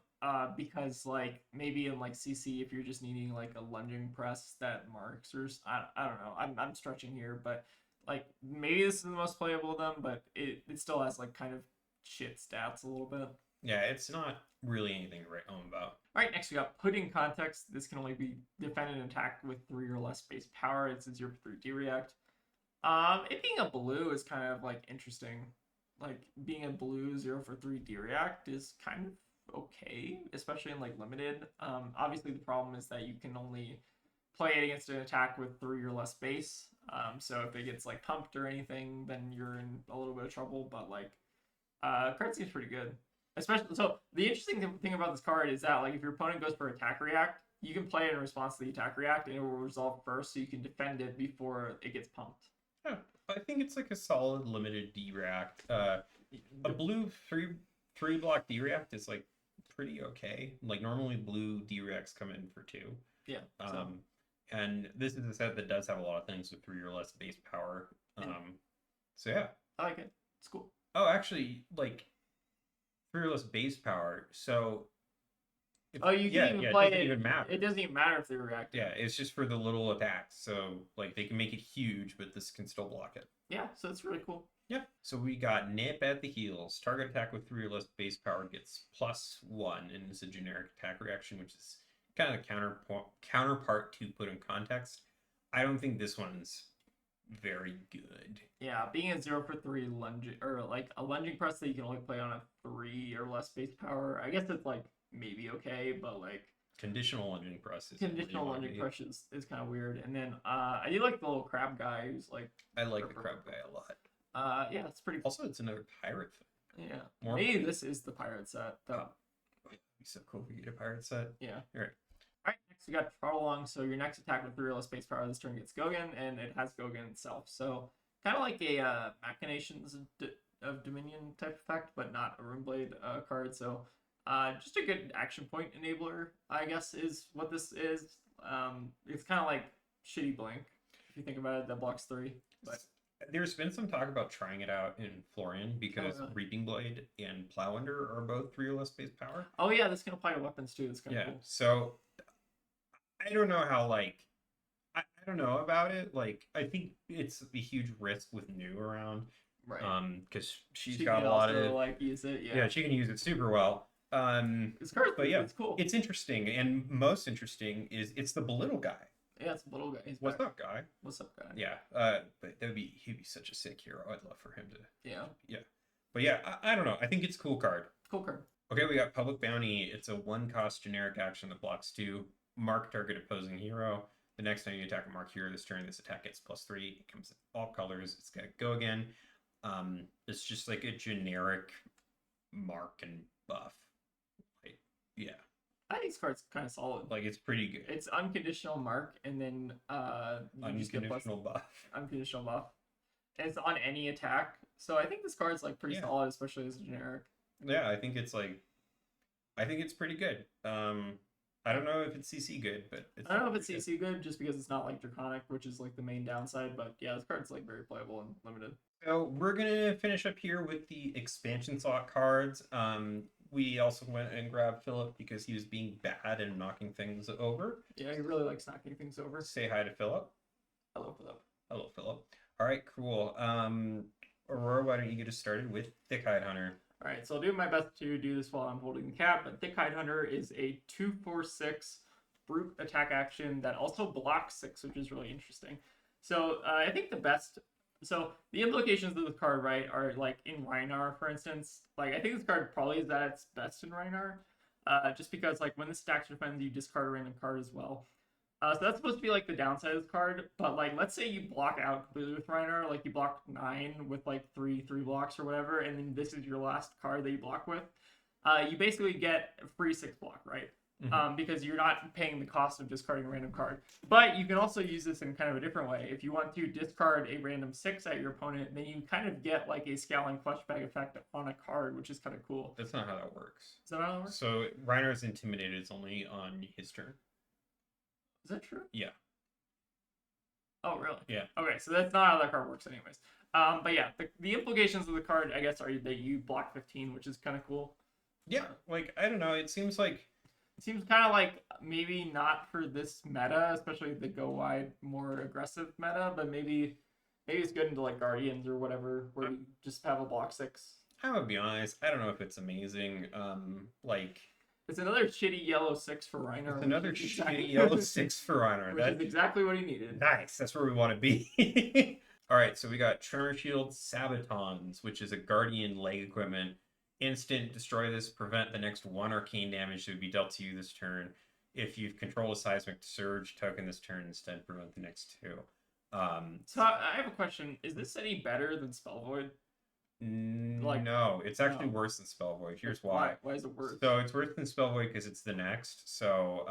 because like maybe in like CC if you're just needing like a lunging press that marks or I don't know. I'm stretching here, but like maybe this is the most playable of them, but it still has like kind of shit stats a little bit. Yeah, it's not really anything to write home about. All right, next we got put in context. This can only be defended and attacked with 3 or less base power. It's a 0 for 3 D react. It being a blue is kind of like interesting. Like being a blue 0 for 3 D react is kind of okay, especially in like limited. Obviously the problem is that you can only play it against an attack with 3 or less base. So if it gets like pumped or anything, then you're in a little bit of trouble. But like, card seems pretty good. Especially, so the interesting thing about this card is that like if your opponent goes for attack react, you can play it in response to the attack react, and it will resolve first, so you can defend it before it gets pumped. Yeah, I think it's like a solid limited D react. A blue three block D react is like pretty okay. Like normally blue D reacts come in for 2. Yeah. And this is a set that does have a lot of things with 3 or less base power. So yeah, I like it. It's cool. Oh, actually, like 3 or less base power. So you can even play it doesn't even matter. It doesn't even matter if they react. Yeah, it's just for the little attacks. So like they can make it huge, but this can still block it. Yeah, so it's really cool. Yeah. So we got nip at the heels. Target attack with 3 or less base power gets +1, and it's a generic attack reaction, which is kind of counterpart to put in context. I don't think this one's very good. Yeah, being a 0 for 3 lunging, or like a lunging press that you can only play on a 3 or less base power. I guess it's like maybe okay, but like conditional lunging press is kind of weird. And then I do like the little crab guy who's like, I like the crab guy a lot. Yeah, it's pretty cool. Also, it's another pirate thing. Yeah, maybe this is the pirate set though. It'd be so cool if we get a pirate set. Yeah. All right. All right, next we got Trot Along. So your next attack with 3 or less base power this turn gets Gogan, and it has Gogan itself. So kind of like a Machinations of Dominion type effect, but not a Runeblade card. So just a good action point enabler, I guess, is what this is. It's kind of like shitty Blink, if you think about it, that blocks 3. But there's been some talk about trying it out in Florian because Reaping Blade and Plowender are both 3 or less base power. Oh yeah, this can apply to weapons too. It's kind of cool. So I don't know how I don't know about it. Like I think it's a huge risk with New around. Right. Because she's got a lot of like use it. Yeah. Yeah, she can use it super well. It's cool. It's interesting, and most interesting is it's the belittle guy. Yeah, it's a little guy. What's up, guy? What's up, guy? Yeah. But he'd be such a sick hero. I'd love for him to. Yeah. Yeah. But yeah, I don't know. I think it's a cool card. Cool card. Okay, we got Public Bounty. It's a 1-cost generic action that blocks 2. Mark target opposing hero. The next time you attack a marked hero this turn, this attack gets +3. It comes in all colors. It's gonna go again. It's just like a generic mark and buff. Like, yeah. I think this card's kind of solid. Like, it's pretty good. It's unconditional mark, and then unconditional buff. Unconditional buff. And it's on any attack. So I think this card's like pretty solid, especially as a generic. Yeah, I think it's pretty good. I don't know if it's CC good, but I don't know if it's CC good just because it's not like Draconic, which is like the main downside. But yeah, this card's like very playable and limited. So we're gonna finish up here with the expansion slot cards. We also went and grabbed Philip because he was being bad and knocking things over. Yeah, he really likes knocking things over. Say hi to Philip. Hello, Philip. Hello, Philip. All right, cool. Aurora, why don't you get us started with Thick-Hide Hunter? All right, so I'll do my best to do this while I'm holding the cap, but Thick-Hide Hunter is a 2/4/6 brute attack action that also blocks 6, which is really interesting. So I think the implications of the card, right, are like in Rhinar, for instance. Like I think this card probably is at its best in Rhinar, just because like when this stacks defends, you discard a random card as well. So that's supposed to be like the downside of this card, but like let's say you block out completely with Rhinar, like you block 9 with like 3 blocks or whatever, and then this is your last card that you block with. You basically get a free 6 block, right? Mm-hmm. Because you're not paying the cost of discarding a random card. But you can also use this in kind of a different way. If you want to discard a random 6 at your opponent, then you kind of get like a Scowling Fleshbag effect on a card, which is kind of cool. That's not how that works. Is that how that works? So Rhinar's Intimidated is only on his turn. Is that true? Yeah. Oh, really? Yeah. Okay, so that's not how that card works anyways. But yeah, the implications of the card, I guess, are that you block 15, which is kind of cool. Yeah, like, I don't know, it seems kind of like maybe not for this meta, especially the go wide, more aggressive meta, but maybe Maybe it's good into like Guardians or whatever, where you just have a block 6. I would be honest, I don't know if it's amazing. Like It's another shitty yellow 6 for Reiner. it's another which is shitty yellow 6 for Reiner. which is exactly what he needed. Nice. That's where we want to be. All right, so we got Tremor Shield Sabatons, which is a Guardian leg equipment. Instant destroy this, prevent the next 1 arcane damage that would be dealt to you this turn. If you control a seismic surge token this turn, instead prevent the next 2. So I have a question. Is this any better than Spell Void? Like, no, it's actually worse than Spell Void. Here's why. Why is it worse? So it's worse than Spell Void because it's the next. So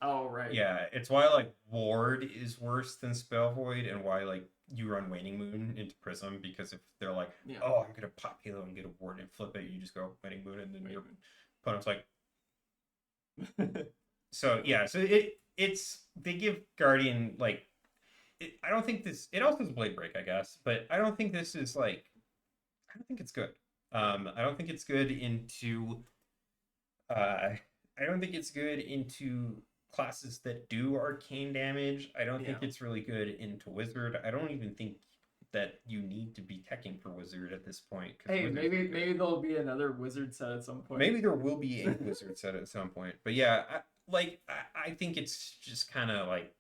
oh right. Yeah, it's why like Ward is worse than Spell Void, and why like you run Waning Moon into Prism, because if they're like, oh, I'm gonna pop Halo and get a Ward and flip it, you just go Waning Moon, and then your opponent's like. So yeah, so it's they give Guardian like. I don't think this. It also has Blade Break, I guess, but I don't think this is like. I don't think it's good. I don't think it's good into. I don't think it's good into classes that do arcane damage. I don't think it's really good into Wizard. I don't even think that you need to be teching for Wizard at this point. Hey, maybe there'll be another Wizard set at some point. Maybe there will be a Wizard set at some point. But yeah, I think it's just kind of like.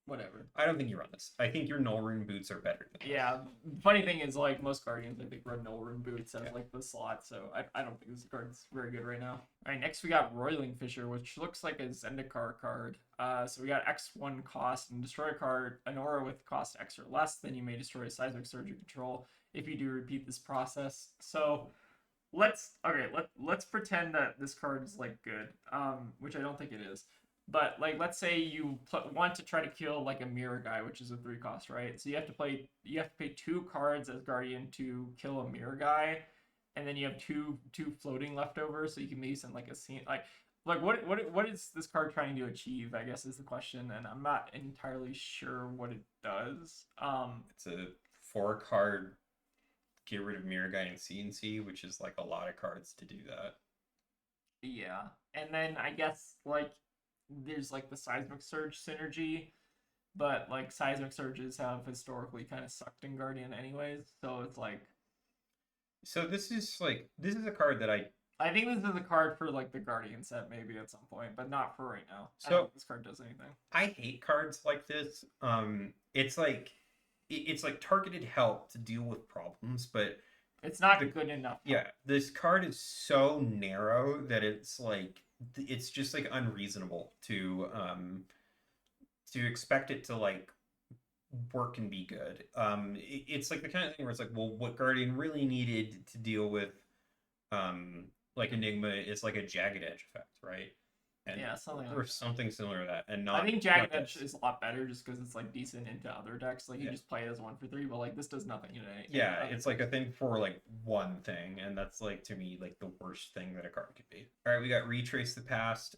Whatever. I don't think you run this. I think your Null Rune boots are better than yeah. Funny thing is, like, most Guardians, I think, run Null Rune boots as, like, the slot, so I don't think this card's very good right now. Alright, next we got Roiling Fisher, which looks like a Zendikar card. So we got X1 cost, and destroy a card, an aura with cost X or less, then you may destroy a Seismic Surge you control if you do repeat this process. So, let's pretend that this card is, like, good, which I don't think it is. But, like, let's say you want to try to kill, like, a mirror guy, which is a 3 cost, right? So you have to pay 2 cards as Guardian to kill a mirror guy, and then you have two floating left over, so you can maybe send, like, a scene, like what is this card trying to achieve, I guess, is the question, and I'm not entirely sure what it does. It's a 4-card get rid of mirror guy and CNC, which is, like, a lot of cards to do that. Yeah, and then I guess, like, there's like the Seismic Surge synergy, but like Seismic Surges have historically kind of sucked in Guardian anyways, so it's like. So this is a card that I think this is a card for like the Guardian set maybe at some point, but not for right now. So I don't think this card does anything. I hate cards like this. It's like targeted help to deal with problems, but it's not good enough. Yeah, this card is so narrow that it's like. It's just like unreasonable to expect it to like work and be good. It's like the kind of thing where it's like, well, what Guardian really needed to deal with like Enigma is like a Jagged Edge effect, right? And yeah, something or like something similar to that, and not. I think Jagged Edge is a lot better just because it's like decent into other decks. Like you just play it as 1 for 3, but like this does nothing in it. Yeah, it's like a thing for like one thing, and that's like to me like the worst thing that a card could be. All right, we got Retrace the Past.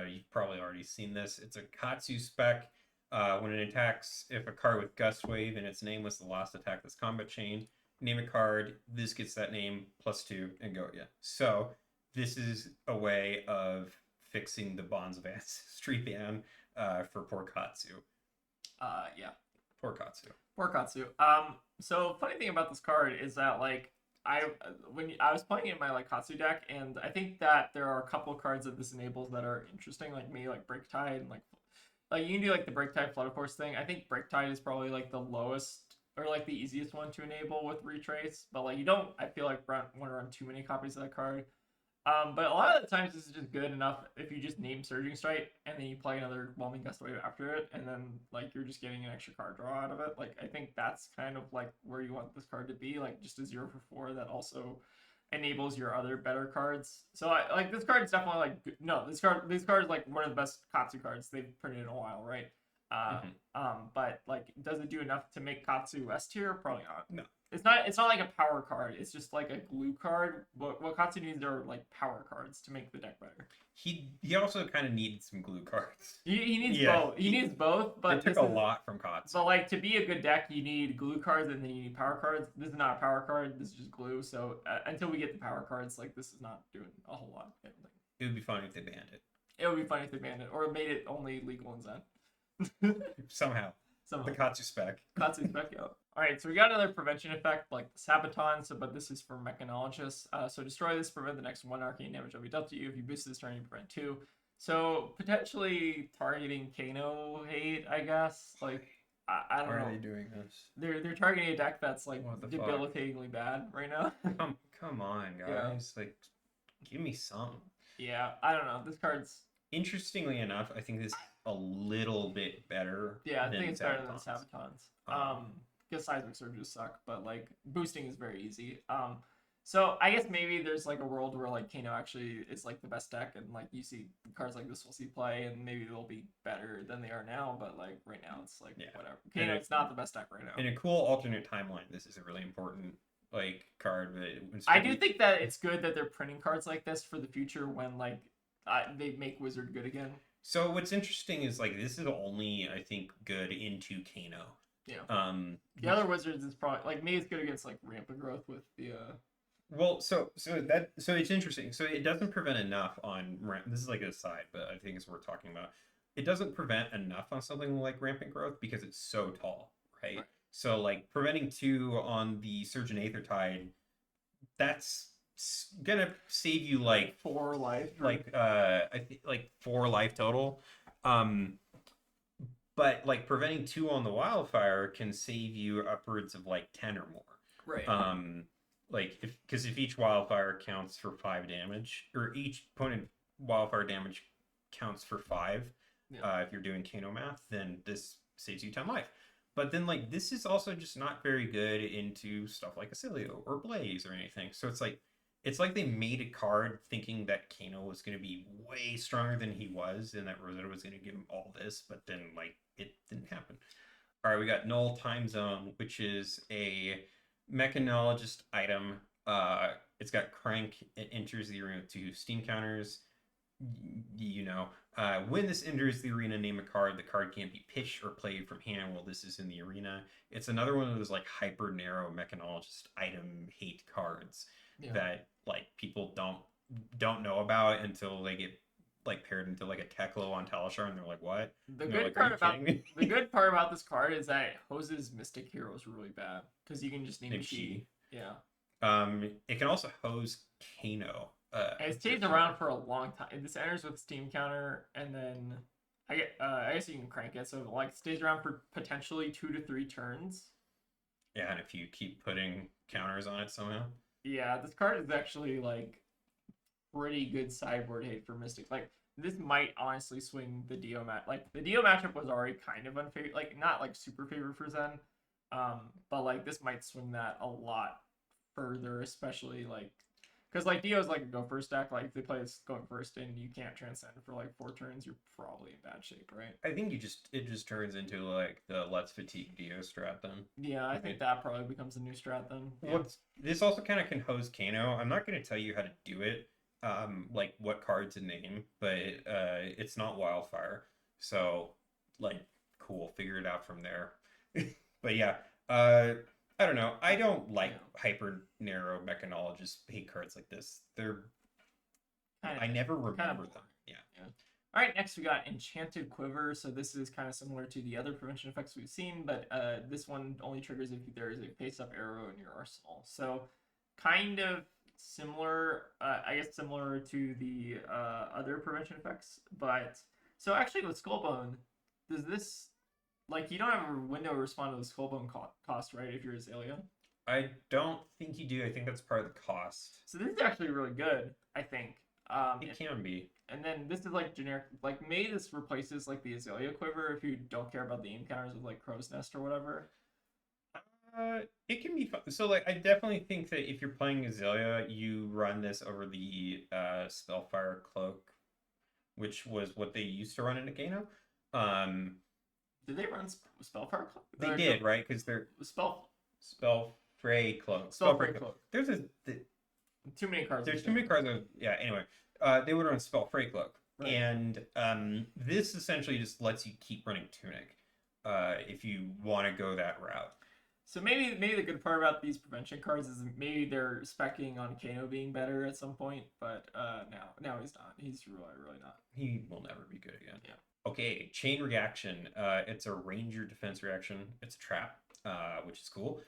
You've probably already seen this. It's a Katsu spec. When it attacks, if a card with Gust Wave and its name was the last attack this combat chain, name a card. This gets that name +2 and go again. So this is a way of fixing the Bonds of Ancestry ban for poor Katsu. Yeah. Poor Katsu. Poor Katsu. So funny thing about this card is that like when I was playing it in my like Katsu deck, and I think that there are a couple of cards that this enables that are interesting, like maybe like Break Tide and like you can do like the Break Tide Flood Force thing. I think Break Tide is probably like the lowest or like the easiest one to enable with Retrace, but like you don't, I feel like, want to run too many copies of that card. But a lot of the times this is just good enough if you just name Surging Strike and then you play another Whelming Gust Wave after it, and then like you're just getting an extra card draw out of it. Like I think that's kind of like where you want this card to be, like just a 0 for 4 that also enables your other better cards. So I like this card is definitely like no, this card is like one of the best Katsu cards they've printed in a while, right? But like does it do enough to make Katsu S tier? Probably not. No. It's not like a power card. It's just like a glue card. What Katsu needs are like power cards to make the deck better. He also kind of needed some glue cards. He needs both. He needs both, but it took a lot from Katsu. So like to be a good deck, you need glue cards and then you need power cards. This is not a power card. This is just glue. So until we get the power cards, like this is not doing a whole lot. I don't think. It would be fun if they banned it. It would be funny if they banned it or made it only legal in Zen. Somehow. The Katsu spec. Katsu spec, yeah. All right, so we got another prevention effect like the Sabaton, but this is for Mechanologists. So destroy this, prevent the next 1 arcane damage will be dealt to you. If you boost this turn, you prevent 2. So potentially targeting Kano hate, I guess. Like I don't Why know. are they doing this? They're targeting a deck that's like What the fuck? debilitatingly bad right now. Come on, Yeah. guys. Like, give me some. Yeah, I don't know. This card's Interestingly enough, I think this is a little bit better. I than think it's better than the Sabaton's. Sabatons. Because seismic surges suck, but like boosting is very easy. So I guess maybe there's like a world where like Kano actually is like the best deck, and like you see cards like this will see play, and maybe they'll be better than they are now. But like right now, it's like whatever. Kano, it's not the best deck right now. In a cool alternate timeline, this is a really important like card. But I do think that it's good that they're printing cards like this for the future when like they make Wizard good again. So what's interesting is like this is only I think good into Kano. Yeah. The other Wizards is probably like maybe it's good against like rampant growth with the. Well, so it's interesting. So it doesn't prevent enough on this is like an aside, but I think it's worth talking about. It doesn't prevent enough on something like rampant growth because it's so tall, right? So like preventing 2 on the Surgeon Aethertide, that's gonna save you like 4 life, like I think like 4 life total. But like preventing 2 on the Wildfire can save you upwards of like 10 or more. Right. Like if each Wildfire counts for 5 damage, or each opponent Wildfire damage counts for 5, if you're doing Kano math, then this saves you 10 life. But then like this is also just not very good into stuff like Acilio or Blaze or anything. So it's like they made a card thinking that Kano was going to be way stronger than he was, and that Rosetta was going to give him all this, but then like it didn't happen. All right, we got Null Time Zone, which is a Mechanologist item. It's got Crank. It enters the arena with 2 steam counters. When this enters the arena, name a card. The card can't be pitched or played from hand while this is in the arena. It's another one of those like hyper narrow Mechanologist item hate cards that like people don't know about until they get like paired into like a Teklo on Talishar, and they're like, what? The good part about this card is that it hoses Mystic Heroes really bad because you can just name Chi. Yeah. It can also hose Kano. And it stays around for a long time. This enters with Steam Counter, and then I guess you can crank it, so it like stays around for potentially 2 to 3 turns. Yeah, and if you keep putting counters on it somehow. Yeah, this card is actually like pretty good sideboard hate for Mystic. Like this might honestly swing the Dio match. Like the Dio matchup was already kind of unfavorable, like not like super favored for Zen. But like this might swing that a lot further, especially like because like Dio's like a go first deck. Like if they play this going first and you can't transcend for like 4 turns, you're probably in bad shape, right? I think it just turns into like the Let's Fatigue Dio strat then. Yeah, I think that probably becomes a new strat then. This also kind of can hose Kano. I'm not going to tell you how to do it, like what card to name, but it's not Wildfire, so like cool, figure it out from there. But yeah, I don't know. I don't like hyper narrow Mechanologist hate cards like this. I never remember them. Yeah. All right, next we got Enchanted Quiver. So this is kind of similar to the other prevention effects we've seen, but this one only triggers if there is a face-up arrow in your arsenal. So kind of similar, I guess similar to the other prevention effects. But so actually with Skullbone, does this like you don't have a window to respond to the Skullbone cost, right? If you're Azalea. I don't think you do. I think that's part of the cost. So this is actually really good, I think. It can be. And then this is like generic, like maybe this replaces like the Azalea Quiver if you don't care about the aim counters with like Crow's Nest or whatever. It can be fun. So like I definitely think that if you're playing Azalea, you run this over the Spellfire Cloak, which was what they used to run in Kano. Did they run Spellfire Cloak? They did, right? Because they're Spellfray Cloak. Spellfray Cloak. There's too many cards. There's too many cards. Anyway, they would run Spellfray Cloak, right. And this essentially just lets you keep running Tunic, if you want to go that route. So maybe the good part about these prevention cards is maybe they're specking on Kano being better at some point, but now he's not. He's really not. He will never be good again. Yeah. Okay, Chain Reaction. It's a Ranger defense reaction. It's a trap. which is cool.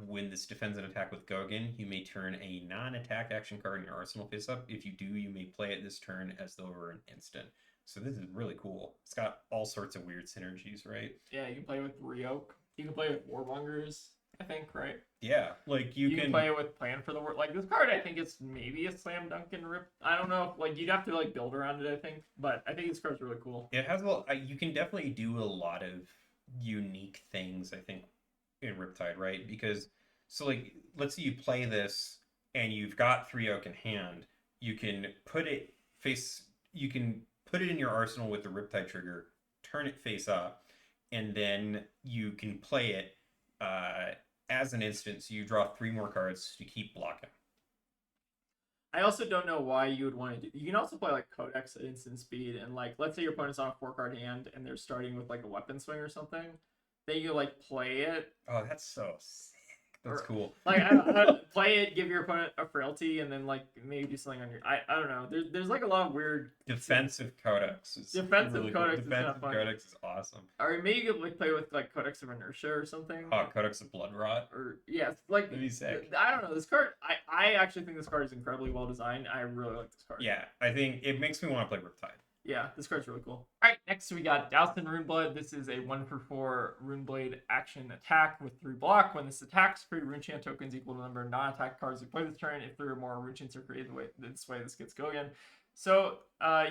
When this defends an attack with Gogan, you may turn a non-attack action card in your arsenal face up. If you do, you may play it this turn as though it were an instant. So this is really cool. It's got all sorts of weird synergies, right? Yeah, you can play with Reoak. You can play with Warmongers, I think, right? Yeah, like You can play it with Plan for the War. Like, this card, I think it's maybe a slam dunk and rip. I don't know. Like, you'd have to, like, build around it, I think. But I think this card's really cool. It has you can definitely do a lot of unique things, I think, in Riptide, right? Because, so, like, let's say you play this and you've got 3 oak in hand. You can put it in your arsenal with the Riptide trigger, turn it face up, and then you can play it as an instant, so you draw 3 more cards to keep blocking. I also don't know why you would want to do. You can also play like Codex at instant speed, and like, let's say your opponent's on a 4-card hand and they're starting with like a weapon swing or something. Then you like play it. Oh, that's so sick. That's cool. Like, I play it, give your opponent a frailty, and then like maybe do something on your. I don't know. There's like a lot of weird defensive codex. Defensive really codex. Cool. Defensive codex is awesome. Or maybe you could like play with like Codex of Inertia or something. Oh, Codex of Blood Rot. Or yeah, like that'd be sick. I don't know. This card, I actually think this card is incredibly well designed. I really like this card. Yeah, I think it makes me want to play Riptide. Yeah, this card's really cool. All right, next we got Doused in Runeblood. This is a 1/4 Runeblade action attack with 3 block. When this attacks, create Runechant tokens equal to the number of non-attack cards you play this turn. If 3 or more Runechants are created this way, this gets go again. So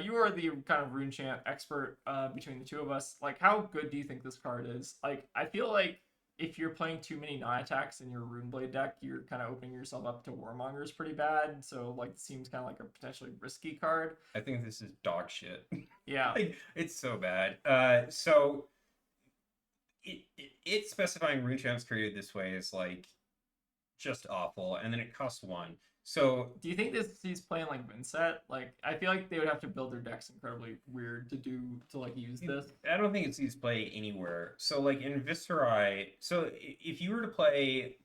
you are the kind of Runechant expert between the two of us. Like, how good do you think this card is? Like, I feel like if you're playing too many non-attacks in your Runeblade deck, you're kind of opening yourself up to Warmongers pretty bad. So, like, it seems kind of like a potentially risky card. I think this is dog shit. Yeah. Like, it's so bad. So, it specifying Runechants created this way is, like, just awful. And then it costs 1. So, do you think he's playing like Vinset? Like, I feel like they would have to build their decks incredibly weird to like use this. I don't think it's sees play anywhere. So like in Viscerai, so if you were to play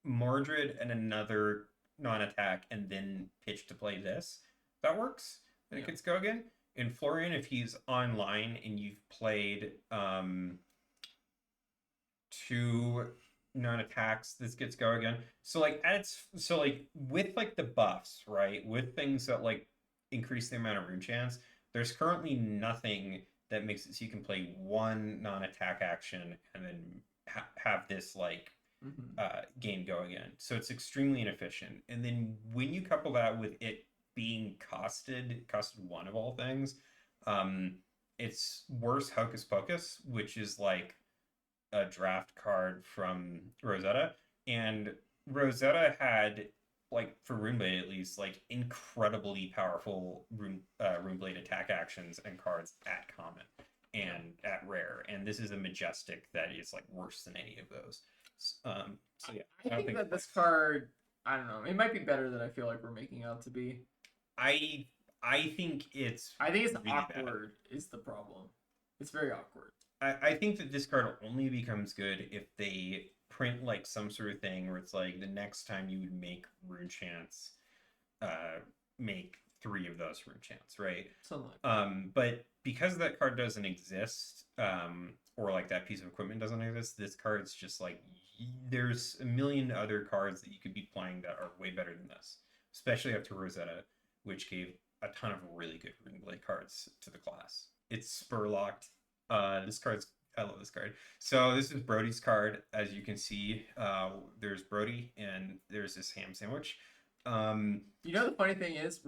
Mordred and another non-attack and then pitch to play this, that works. And it gets go again. In Florian, if he's online and you've played 2 non-attacks, this gets go again. So like with like the buffs, right, with things that like increase the amount of rune chance, there's currently nothing that makes it so you can play 1 non-attack action and then have this like game go again. So it's extremely inefficient. And then when you couple that with it being costed 1 of all things, it's worse Hocus Pocus, which is like a draft card from Rosetta, and Rosetta had, like, for Runeblade at least, like incredibly powerful Runeblade attack actions and cards at common and at rare, and this is a Majestic that is like worse than any of those. So yeah, I think that this card, I don't know, it might be better than I feel like we're making out to be. I think it's really awkward bad. Is the problem. It's very awkward. I think that this card only becomes good if they print like some sort of thing where it's like the next time you would make Runechants, make 3 of those Runechants, right? Something like that. But because that card doesn't exist, or like that piece of equipment doesn't exist, this card's just like, there's a million other cards that you could be playing that are way better than this, especially after Rosetta, which gave a ton of really good Runeblade cards to the class. It's spur locked. I love this card. So this is Brody's card. As you can see, there's Brody and there's this ham sandwich. You know, the funny thing is,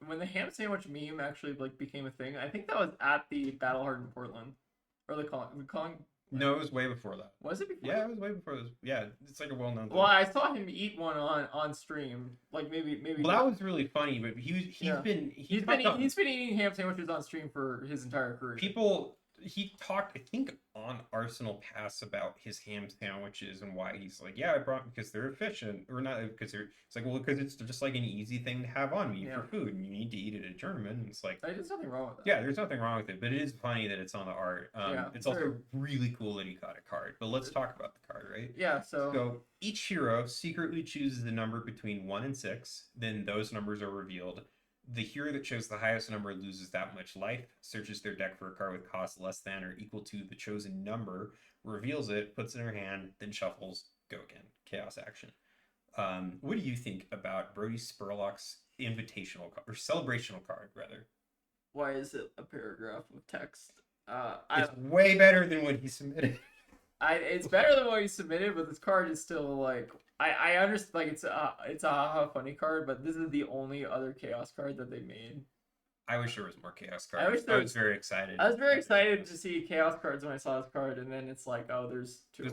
when the ham sandwich meme actually like became a thing, I think that was at the Battle Hard in Portland, or the calling. No, it was way before that. Was it before? Yeah, it was way before this. Yeah, it's like a well-known thing. Well, I saw him eat one on stream. Like maybe. Well, that was really funny, but he's been eating ham sandwiches on stream for his entire career. He talked, I think, on Arsenal Pass about his ham sandwiches and why he's like, yeah, I brought them because they're efficient, or not because they're. It's like, well, because it's just like an easy thing to have on me for food, and you need to eat it at a tournament. And it's like, there's nothing wrong with that. Yeah, there's nothing wrong with it, but it is funny that it's on the art. It's also really cool that he got a card. But let's talk about the card, right? Yeah. So each hero secretly chooses the number between 1 and 6. Then those numbers are revealed. The hero that chose the highest number loses that much life, searches their deck for a card with cost less than or equal to the chosen number, reveals it, puts it in her hand, then shuffles, go again. Chaos action. What do you think about Brody Spurlock's invitational card, or celebrational card, rather? Why is it a paragraph of text? It's way better than what he submitted. It's better than what he submitted, but this card is still like I understand, like it's a funny card, but this is the only other chaos card that they made. I wish there was more chaos cards. I wish there was very excited. I was very excited to see chaos cards when I saw this card, and then it's like, oh, there's two.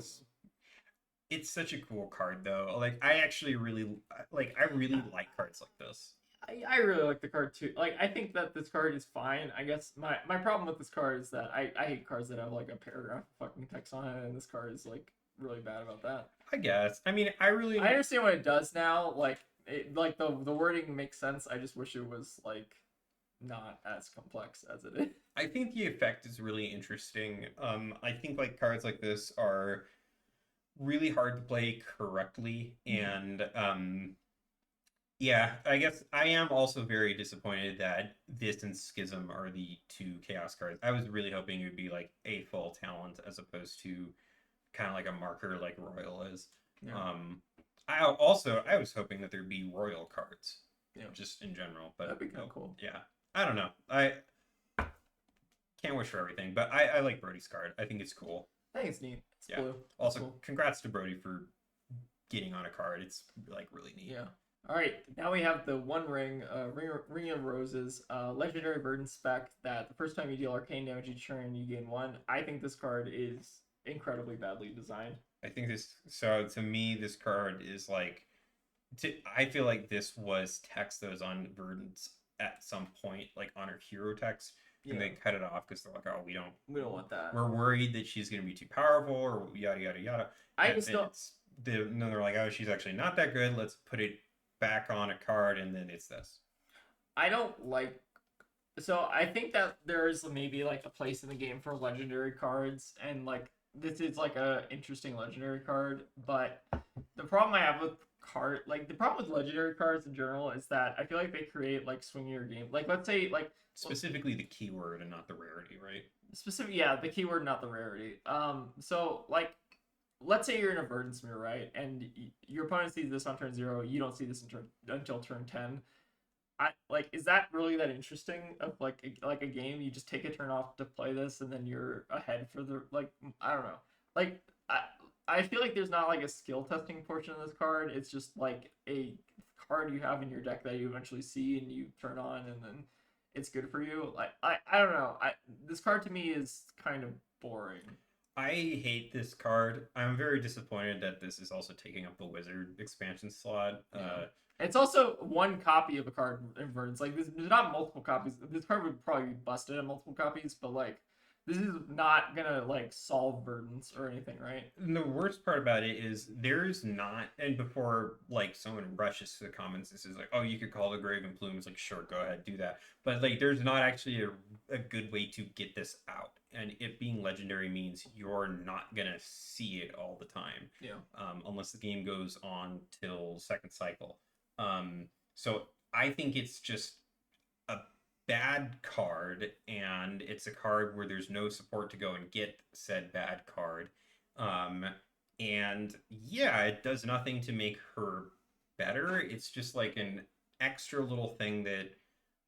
It's such a cool card, though. Like, I actually really like. I really like cards like this. I really like the card too. Like, I think that this card is fine. I guess my problem with this card is that I hate cards that have like a paragraph of fucking text on it, and this card is like really bad about that. I guess. I mean, I understand what it does now. Like, like the wording makes sense. I just wish it was like not as complex as it is. I think the effect is really interesting. I think like cards like this are really hard to play correctly, and yeah, I guess I am also very disappointed that this and Schism are the two chaos cards. I was really hoping it would be like a full talent as opposed to kind of like a marker like Royal is. Yeah. I was hoping that there'd be Royal cards, just in general. But that'd be kind of cool. Yeah, I don't know. I can't wish for everything, but I like Brody's card. I think it's cool. I think it's neat. It's blue. Also, cool. Congrats to Brody for getting on a card. It's like really neat. Yeah. All right, now we have the One Ring, Ring of Roses, legendary burden spec that the first time you deal arcane damage each turn, you gain 1. I think this card is incredibly badly designed. I think this, so to me, this card is like, I feel like this was text that was on burdens at some point, like on her hero text, and they cut it off because they're like, oh, we don't want that. We're worried that she's going to be too powerful or yada, yada, yada. I just don't. Then they're like, oh, she's actually not that good. Let's put it back on a card, and then it's this. I don't like. So I think that there's maybe like a place in the game for legendary cards, and like this is like a interesting legendary card. But the problem I have with the problem with legendary cards in general is that I feel like they create like swingier game. Like let's say like specifically the keyword and not the rarity, right? The keyword, not the rarity. So like, let's say you're in a burden smear, right? And your opponent sees this on turn 0. You don't see this until turn 10. Is that really that interesting? Of like a game, you just take a turn off to play this, and then you're ahead for the I don't know. Like I feel like there's not like a skill testing portion of this card. It's just like a card you have in your deck that you eventually see and you turn on, and then it's good for you. Like I don't know. This card to me is kind of boring. I hate this card. I'm very disappointed that this is also taking up the wizard expansion slot. It's also one copy of a card in Verdance. Like there's not multiple copies. This card would probably be busted at multiple copies, but like this is not gonna like solve Verdance or anything, right? And the worst part about it is there's not, and before like someone rushes to the comments, this is like, oh, you could call the Graven Plume. It's like, sure, go ahead, do that. But like there's not actually a good way to get this out. And it being legendary means you're not gonna see it all the time. Yeah. Unless the game goes on till second cycle. So I think it's just a bad card, and it's a card where there's no support to go and get said bad card. And yeah, it does nothing to make her better. It's just like an extra little thing that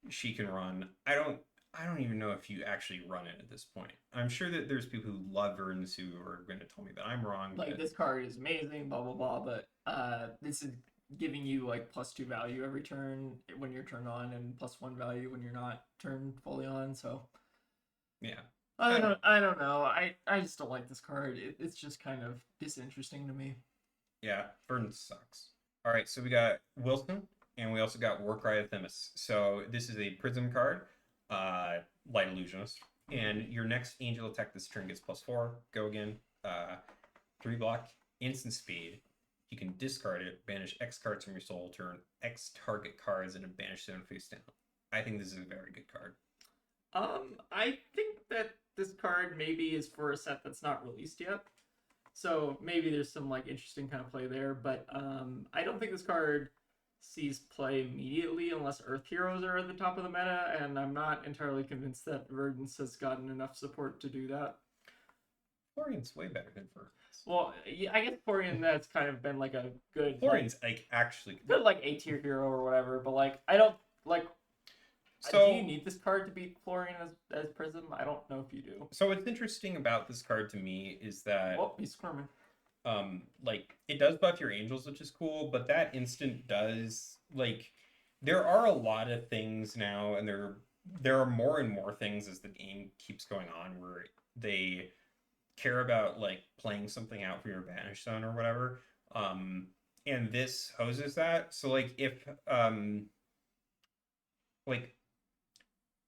she can run. I don't even know if you actually run it at this point. I'm sure that there's people who love Verdance who are going to tell me that I'm wrong. Like, this card is amazing, blah, blah, blah, but this is giving you, like, +2 value every turn when you're turned on, and +1 value when you're not turned fully on, so... Yeah. I don't know. I just don't like this card. It's just kind of disinteresting to me. Yeah, Verdance sucks. All right, so we got Wilson, and we also got Warcry of Themis. So this is a Prism card. Light Illusionist, and your next angel attack this turn gets +4. Go again. 3 block, instant speed. You can discard it, banish X cards from your soul, turn X target cards, and banish them face down. I think this is a very good card. I think that this card maybe is for a set that's not released yet. So maybe there's some like interesting kind of play there, but I don't think this card sees play immediately unless Earth Heroes are at the top of the meta, and I'm not entirely convinced that Verdance has gotten enough support to do that. Florian's way better than Furries. Well, yeah, I guess Florian that's kind of been like a good Florian's like actually good like A tier hero or whatever, but like I don't like. So do you need this card to beat Florian as Prism? I don't know if you do. So what's interesting about this card to me is that Oh, he's squirming. like it does buff your angels, which is cool, but that instant does like there are a lot of things now, and there are more and more things as the game keeps going on where they care about like playing something out for your banish zone or whatever. And this hoses that. So like if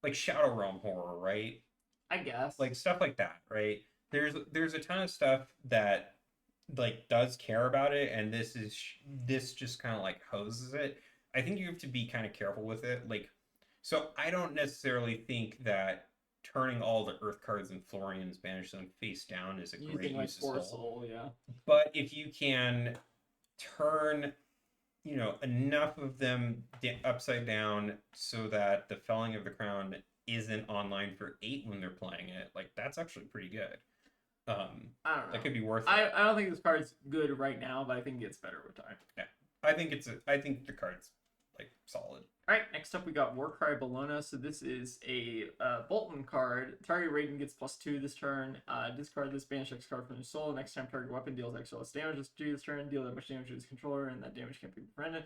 like Shadow Realm horror, right? I guess. Like stuff like that, right? There's a ton of stuff that like does care about it, and this just kind of like hoses it. I think you have to be kind of careful with it. Like, so I don't necessarily think that turning all the Earth cards in Florian's Banish Zone face down is a great Using like use of Force Soul. Soul, yeah. But if you can turn, enough of them upside down so that the Felling of the Crown isn't online for 8 when they're playing it, like that's actually pretty good. I don't know. That could be worth it. I don't think this card's good right now, but I think it gets better with time. Yeah, I think the card's like solid. All right, next up we got Warcry Bologna. So this is a Bolton card. Target Raiden gets +2 this turn. Discard this banish X card from your soul. Next time target weapon deals X or less damage to this turn. Deal that much damage to this controller, and that damage can't be prevented.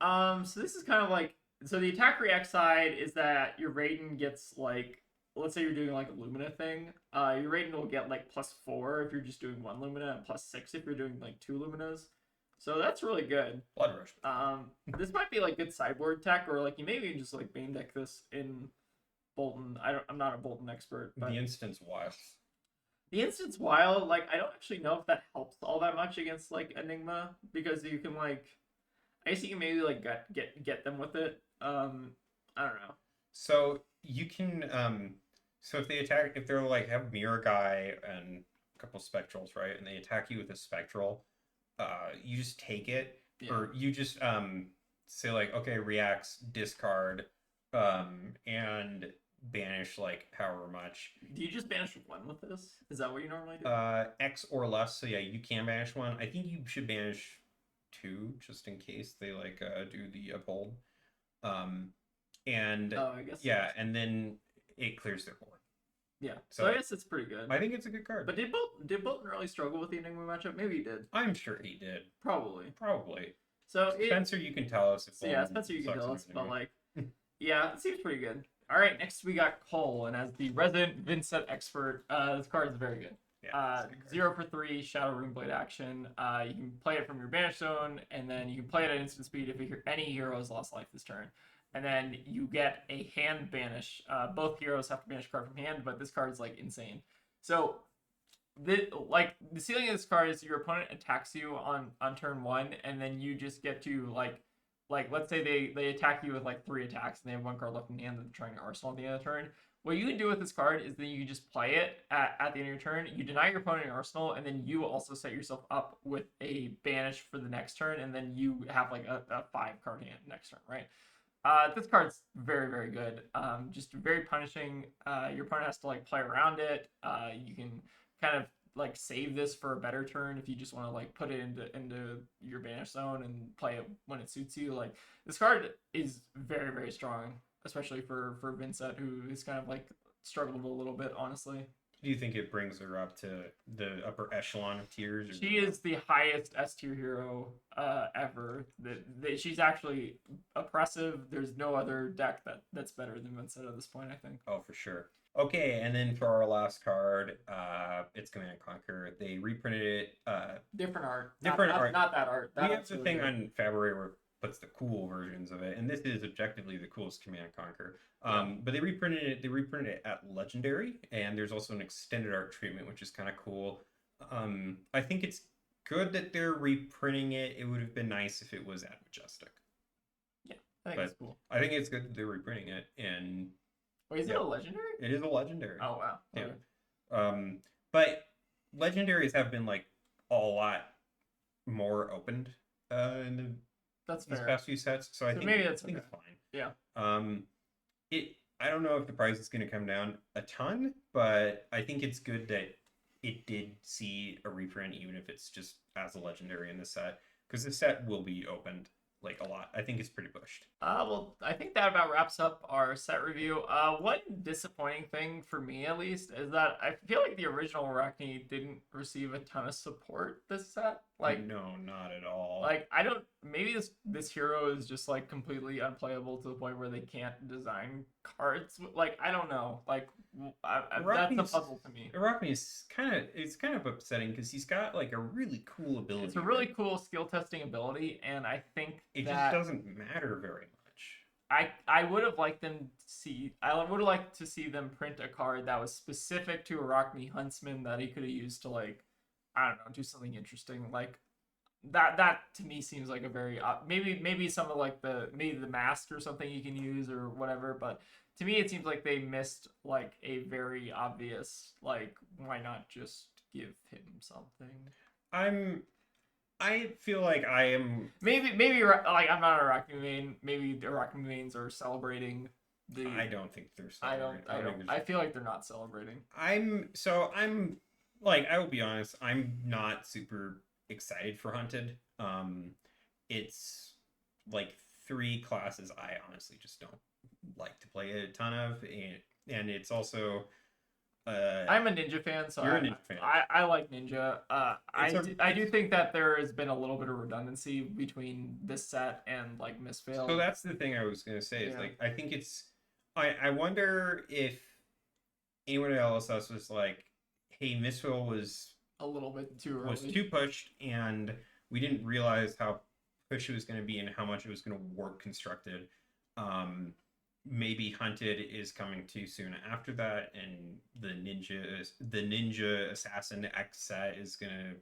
So this is kind of like, so the attack react side is that your Raiden gets like, let's say you're doing like a Lumina thing. Your Raiden will get like +4 if you're just doing 1 Lumina, and +6 if you're doing like 2 Luminas. So that's really good. Blood Rush. This might be like good sideboard tech, or like you maybe even just like main deck this in Bolton. I'm not a Bolton expert, but The instant's wild. the instant's wild. Like I don't actually know if that helps all that much against like Enigma, because you can like, I guess you can maybe like get them with it. I don't know. So you can so if they're like have Mirror Guy and a couple spectrals, right? And they attack you with a spectral, you just take it. Yeah. Or you just say like, okay, reacts, discard, and banish like however much. Do you just banish 1 with this? Is that what you normally do? X or less. So yeah, you can banish 1. I think you should banish 2 just in case they like do the uphold. And I guess yeah, and then it clears their board. Yeah, so I guess it's pretty good. I think it's a good card. But did Bolton really struggle with the Enigma matchup? Maybe he did. I'm sure he did. Probably. So Spencer, you can tell us. Spencer, you can tell us. But like, yeah, it seems pretty good. All right, next we got Cole, and as the resident Vincent expert, this card is very good. Yeah, 0 for 3 Shadow Runeblade action. You can play it from your banish zone, and then you can play it at instant speed if any hero has lost life this turn. And then you get a hand banish. Both heroes have to banish a card from hand, but this card is like insane. So, the ceiling of this card is your opponent attacks you on turn 1, and then you just get to like let's say they attack you with like 3 attacks, and they have 1 card left in the hand that they're trying to arsenal at the end of the turn. What you can do with this card is that you can just play it at the end of your turn. You deny your opponent an arsenal, and then you also set yourself up with a banish for the next turn, and then you have like a 5-card hand next turn, right? This card's very, very good. Just very punishing. Your opponent has to like play around it. You can kind of like save this for a better turn if you just want to like put it into your banish zone and play it when it suits you. Like this card is very, very strong, especially for Vincent, who is kind of like struggled a little bit, honestly. Do you think it brings her up to the upper echelon of tiers? Or she is the highest S tier hero ever. She's actually oppressive. There's no other deck that's better than Vincent at this point, I think. Oh, for sure. Okay, and then for our last card, it's Command & Conquer. They reprinted it. Different art. Not that art. We have the thing on February where it puts the cool versions of it, and this is objectively the coolest Command & Conquer. But they reprinted it. They reprinted it at Legendary, and there's also an extended art treatment, which is kind of cool. I think it's good that they're reprinting it. It would have been nice if it was at Majestic. Yeah, I think it's cool. I think it's good that they're reprinting it. And wait, is it a Legendary? It is a Legendary. Oh wow. Okay. Yeah. But Legendaries have been like a lot more opened in these past few sets, so I think maybe that's it's fine. Yeah. I don't know if the price is going to come down a ton, but I think it's good that it did see a reprint, even if it's just as a legendary in the set, because the set will be opened like a lot. I think it's pretty pushed. Well, I think that about wraps up our set review. One disappointing thing for me, at least, is that I feel like the original Arachne didn't receive a ton of support this set. Like, no, not at all. like I don't. Maybe this hero is just like completely unplayable to the point where they can't design cards. Like, I don't know. Like, that's a puzzle to me. Arachne is kind of upsetting because he's got like a really cool ability. It's a really cool skill testing ability, and I think it that just doesn't matter very much. I would have liked them to see. I would have liked to see them print a card that was specific to Arachne Huntsman that he could have used to, like, I don't know, do something interesting. Like that to me seems like a very maybe some of like maybe the mask or something you can use or whatever. But to me, it seems like they missed like a very obvious, like, why not just give him something? I feel like I am maybe like I'm not a Arachne main. Maybe the Arachne mains are celebrating the. I don't think they're celebrating. I feel like they're not celebrating. I'm like, I will be honest, I'm not super excited for Hunted. It's like 3 classes I honestly just don't like to play a ton of, and it's also I'm a ninja fan, so you're a ninja fan. I like ninja. I do think that there has been a little bit of redundancy between this set and like Mistveil. So that's the thing I was gonna say. Is like, I think it's I wonder if anyone else was like, hey, Mistveil was a little bit too early. Was too pushed, and we didn't realize how pushed it was going to be and how much it was going to work constructed. Maybe Hunted is coming too soon after that, and the ninja assassin X set is going to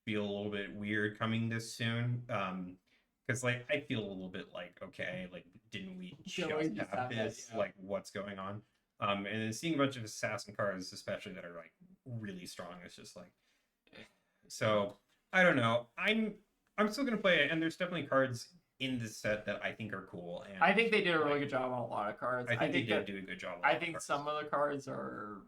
feel a little bit weird coming this soon. Because like, I feel a little bit like, okay, like, didn't we just have this? Yeah. Like, what's going on? And then seeing a bunch of assassin cards, especially that are like really strong, it's just like, so I don't know. I'm still gonna play it, and there's definitely cards in this set that I think are cool. And I think they did a really good job on a lot of cards. I think they did do a good job. I think some of the cards are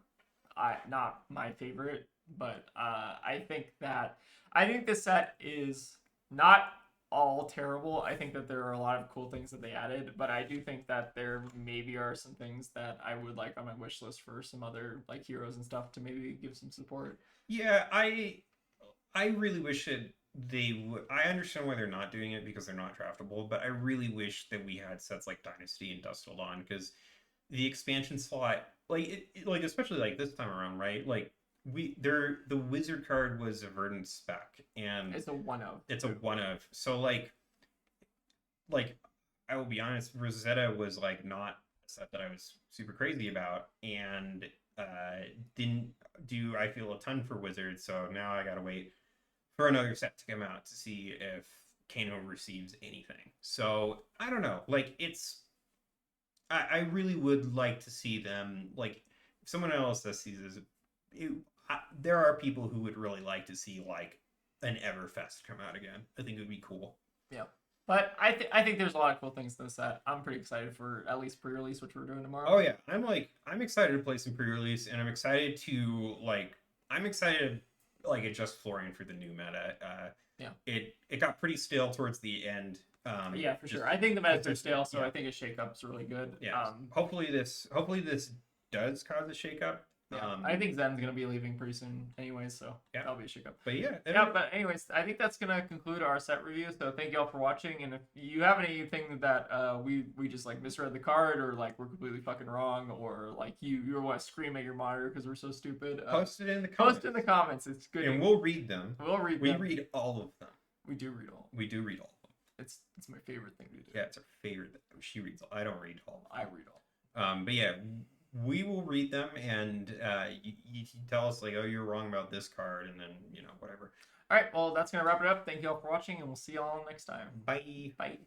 not my favorite, but I think this set is not all terrible. I think that there are a lot of cool things that they added, but I do think that there maybe are some things that I would like on my wish list for some other like heroes and stuff to maybe give some support. Yeah, I really wish that they would. I understand why they're not doing it because they're not draftable, but I really wish that we had sets like Dynasty and Dusk Till Dawn, because the expansion slot, like like especially like this time around, right? Like the wizard card was a verdant spec, and it's a 1/of. It's a 1/of. So like I will be honest, Rosetta was like not a set that I was super crazy about, and didn't do I feel a ton for wizards. So now I gotta wait for another set to come out to see if Kano receives anything. So I don't know. Like, I really would like to see them, like, if someone else that sees this, there are people who would really like to see like an Everfest come out again. I think it would be cool. Yeah. But I think there's a lot of cool things in this set. I'm pretty excited for at least pre-release, which we're doing tomorrow. Oh yeah, I'm excited to play some pre-release, and I'm excited adjust Florian for the new meta. Yeah. It got pretty stale towards the end. Yeah, for sure. I think the metas are stale, so yeah. I think a shake-up's really good. Yeah. Hopefully this does cause a shake-up. Yeah. I think Zen's gonna be leaving pretty soon anyway, so yeah, that'll be a shake-up. But yeah. But anyways, I think that's gonna conclude our set review. So thank y'all for watching, and if you have anything that we just like misread the card, or like we're completely fucking wrong, or like you want to scream at your monitor because we're so stupid, post it in the comments. Post in the comments. It's good, and we'll read them. We read all of them. We do read all. We do read all of them. It's my favorite thing to do. Yeah, it's our favorite. She reads all. I don't read all. I read all. But yeah, we will read them, and you tell us like, oh, you're wrong about this card, and then whatever. All right, well, that's gonna wrap it up. Thank you all for watching, and we'll see y'all next time. Bye. Bye.